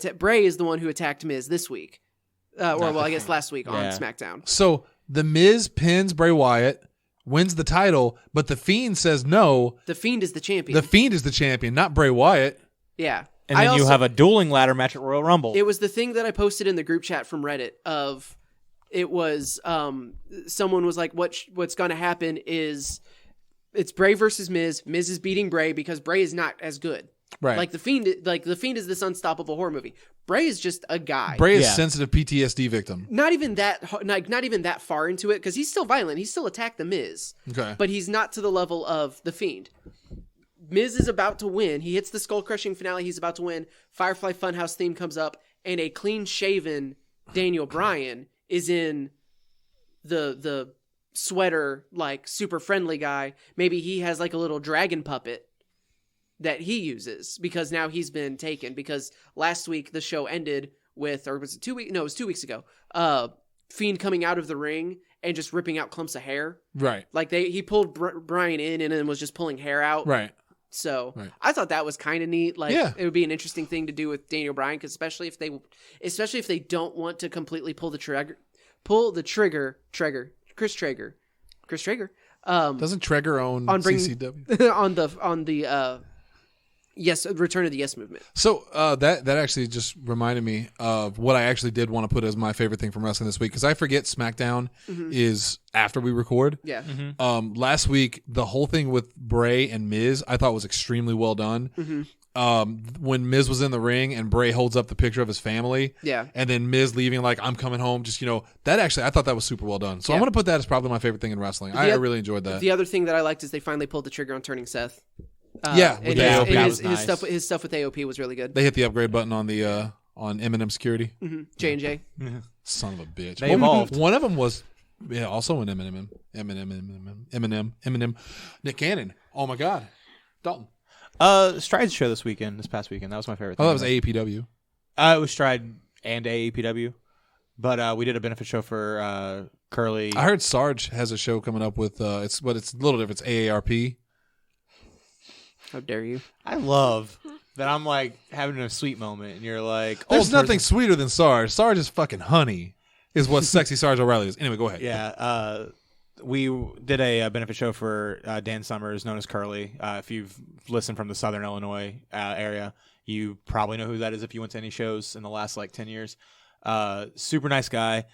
is the one who attacked Miz this week. I guess last week on Yeah. SmackDown. So the Miz pins Bray Wyatt, wins the title, but the Fiend says no. The Fiend is the champion. The Fiend is the champion, not Bray Wyatt. Yeah. And then you have a dueling ladder match at Royal Rumble. It was the thing that I posted in the group chat from Reddit of it was someone was like, what's going to happen is it's Bray versus Miz. Miz is beating Bray because Bray is not as good. Right. Like the Fiend is this unstoppable horror movie. Bray is just a guy. Bray is sensitive PTSD victim. Not even that far into it because he's still violent. He still attacked the Miz. Okay. But he's not to the level of the Fiend. Miz is about to win. He hits the skull-crushing finale. He's about to win. Firefly Funhouse theme comes up, and a clean-shaven Daniel Bryan is in the sweater, like, super friendly guy. Maybe he has, like, a little dragon puppet that he uses because now he's been taken. Because last week the show ended with, or was it 2 weeks? No, it was 2 weeks ago. Fiend coming out of the ring and just ripping out clumps of hair. Right. Like he pulled Bryan in and then was just pulling hair out. Right. So Right. I thought that was kind of neat. Like Yeah. it would be an interesting thing to do with Daniel Bryan, because especially if they don't want to completely pull the trigger, Chris Traeger. Doesn't Traeger own on bringing CCW? on the Return of the Yes movement. So that actually just reminded me of what I actually did want to put as my favorite thing from wrestling this week, because I forget SmackDown is after we record. Yeah. Last week, the whole thing with Bray and Miz I thought was extremely well done. When Miz was in the ring and Bray holds up the picture of his family, and then Miz leaving like, I'm coming home, just, that actually, I thought that was super well done. So I'm going to put that as probably my favorite thing in wrestling. I really enjoyed that. The other thing that I liked is they finally pulled the trigger on turning Seth. With and AOP. his stuff with AOP was really good. They hit the upgrade button on the on Eminem security. J&J. Son of a bitch. They evolved. One of them was also an Eminem. Nick Cannon. Oh my God. Dalton. Stride's show this past weekend. That was my favorite thing. Oh, that was AEPW. It was Stride and AEPW. But we did a benefit show for Curly. I heard Sarge has a show coming up with it's a little different. It's AARP. How dare you? I love that I'm like having a sweet moment, and you're like, There's nothing sweeter than Sarge. Sarge is fucking honey, is what sexy Sarge O'Reilly is. Anyway, go ahead. Yeah. We did a benefit show for Dan Summers, known as Curly. If you've listened from the Southern Illinois area, you probably know who that is if you went to any shows in the last 10 years. Super nice guy.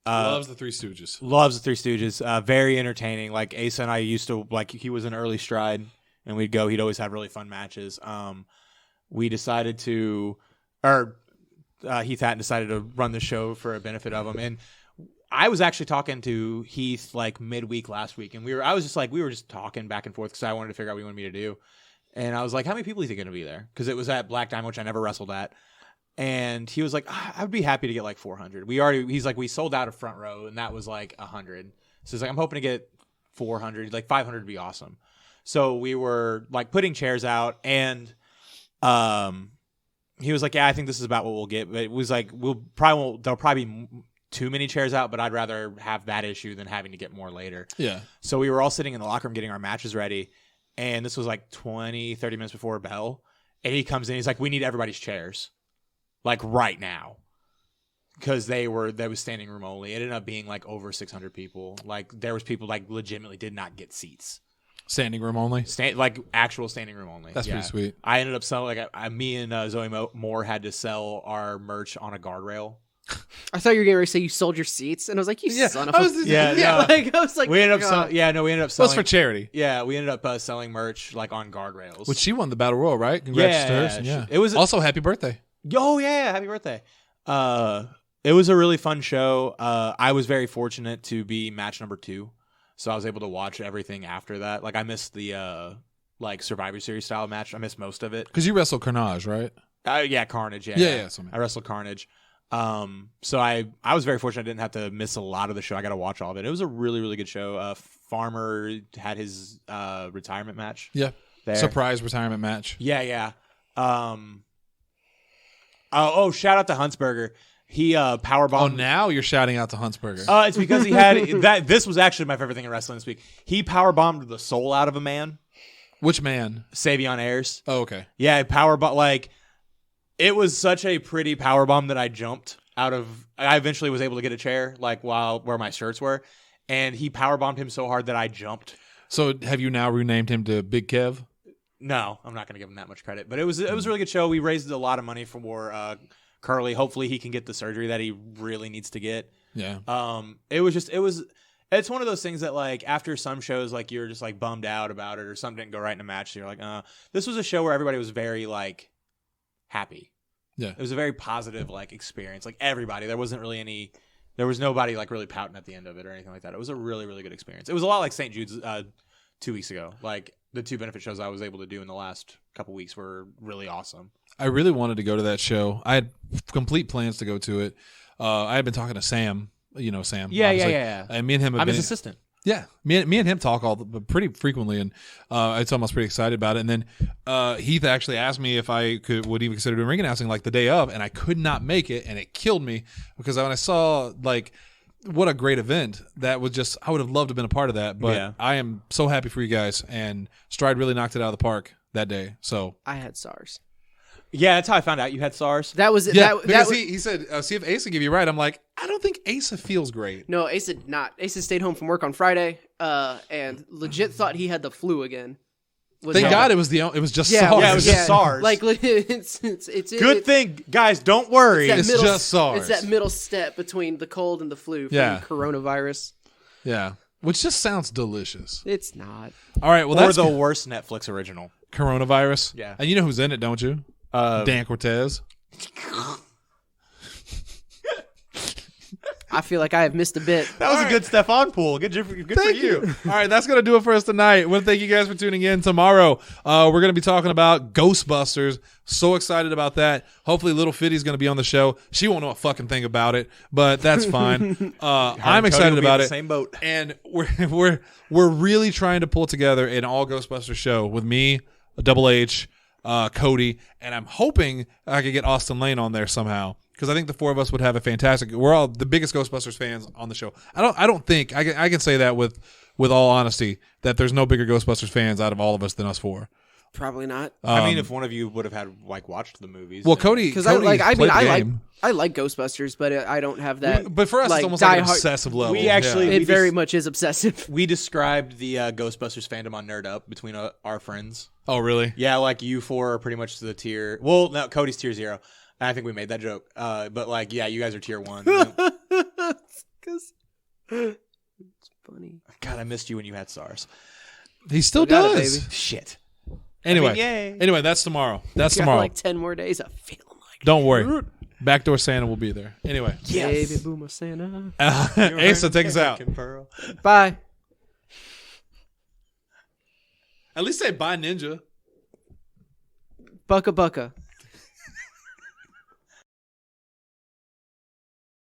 Loves the Three Stooges. Loves the Three Stooges. Very entertaining. Like Asa and I used to, he was an early Stride, and we'd go. He'd always have really fun matches. We decided to, Heath Hatton decided to run the show for a benefit of him. And I was actually talking to Heath midweek last week, and we were just talking back and forth because I wanted to figure out what he wanted me to do. And I was like, how many people is he going to be there? Because it was at Black Diamond, which I never wrestled at. And he was like, I would be happy to get 400. He's like, we sold out a front row, and that was 100. So he's like, I'm hoping to get 400. 500 would be awesome. So we were putting chairs out, and he was like, yeah, I think this is about what we'll get. But it was there'll probably be too many chairs out, but I'd rather have that issue than having to get more later. Yeah. So we were all sitting in the locker room getting our matches ready, and this was 20, 30 minutes before bell, and he comes in, he's like, we need everybody's chairs, right now. Because they was standing room only. It ended up being over 600 people. There was people legitimately did not get seats. Standing room only? Actual standing room only. That's pretty sweet. I ended up selling, me and Zoe Moore had to sell our merch on a guardrail. I thought you were going to say you sold your seats, and I was like, son of a... I was like, we ended up selling. That was for charity. Yeah, we ended up selling merch on guardrails. Which she won the Battle Royal, right? Congrats to her. It was also happy birthday. Oh yeah, happy birthday. It was a really fun show. I was very fortunate to be match number 2. So I was able to watch everything after that. I missed the Survivor Series style match. I missed most of it. Because you wrestled Carnage, right? Yeah, Carnage. Yeah. I wrestled Carnage. So I was very fortunate I didn't have to miss a lot of the show. I got to watch all of it. It was a really, really good show. Farmer had his retirement match. Yeah. There. Surprise retirement match. Yeah. Shout out to Huntsberger. He powerbombed. Oh, now you're shouting out to Huntsberger. It's because he had that. This was actually my favorite thing in wrestling this week. He powerbombed the soul out of a man. Which man? Savion Ayers. Oh, okay. Yeah, powerbomb. It was such a pretty powerbomb that I jumped out of. I eventually was able to get a chair, where my shirts were, and he powerbombed him so hard that I jumped. So have you now renamed him to Big Kev? No, I'm not going to give him that much credit. But it was a really good show. We raised a lot of money for Curly. Hopefully he can get the surgery that he really needs to get. Yeah. It's one of those things that, like, after some shows, like, you're just, like, bummed out about it or something didn't go right in a match. So you're like, this was a show where everybody was very, like, happy. Yeah. It was a very positive, like, experience. Like, everybody. There was nobody, like, really pouting at the end of it or anything like that. It was a really, really good experience. It was a lot like St. Jude's 2 weeks ago. Like, the 2 benefit shows I was able to do in the last couple weeks were really awesome. I really wanted to go to that show. I had complete plans to go to it. I had been talking to Sam. You know Sam. Obviously. Yeah. And me and him have I'm been his assistant. Yeah, me and him talk pretty frequently, and I told him I was pretty excited about it. And then Heath actually asked me if I would even consider doing ring announcing like the day of, and I could not make it, and it killed me because when I saw like what a great event that was, just I would have loved to have been a part of that. But Yeah. I am so happy for you guys, and Stride really knocked it out of the park that day. So I had SARS. Yeah, that's how I found out you had SARS. That was yeah, that because was, he said see if Asa give you right. I'm like, I don't think Asa feels great. No, Asa did not. Asa stayed home from work on Friday, and legit thought he had the flu again. Thank God it was just yeah, SARS. Yeah, it was just SARS. Like it's Good thing, guys. Don't worry. that It's middle- just SARS. It's that middle step between the cold and the flu from Yeah. coronavirus. Yeah, which just sounds delicious. It's not. All right, well Or that's the worst Netflix original. coronavirus. Yeah. And you know who's in it, don't you? Dan Cortez. I feel like I have missed a bit. That was a good Stefan pool. Good for you. All right, that's going to do it for us tonight. I want to thank you guys for tuning in. Tomorrow, we're going to be talking about Ghostbusters. So excited about that. Hopefully, Little Fitty's going to be on the show. She won't know a fucking thing about it, but that's fine. I'm excited about it. Same boat. And we're really trying to pull together an all Ghostbusters show with me, Double H, Cody, and I'm hoping I could get Austin Lane on there somehow, because I think the four of us would have a fantastic. We're all the biggest Ghostbusters fans on the show. I don't think I can say that with all honesty that there's no bigger Ghostbusters fans out of all of us than us four. Probably not. I mean, if one of you would have had watched the movies. Well, then- Cody, Because Cody I played the like game. I like Ghostbusters, but I don't have that. But for us, like, it's almost like an diehard- obsessive level. We actually- It we very just- much is obsessive. we described the Ghostbusters fandom on Nerd Up between our friends. Oh, really? Yeah, like you four are pretty much the tier. Well, no, Cody's tier 0. I think we made that joke. But like, yeah, you guys are tier 1. Because it's funny. God, I missed you when you had SARS. He still Got it, does. baby. Shit. Anyway, yay. anyway, that's tomorrow. That's Got tomorrow. like 10 more days. I feel like. Don't worry. Backdoor Santa will be there. Anyway, Yes. Baby boomer Santa. Asa, take us out. Bye. At least say bye, Ninja. Bucka Bucka.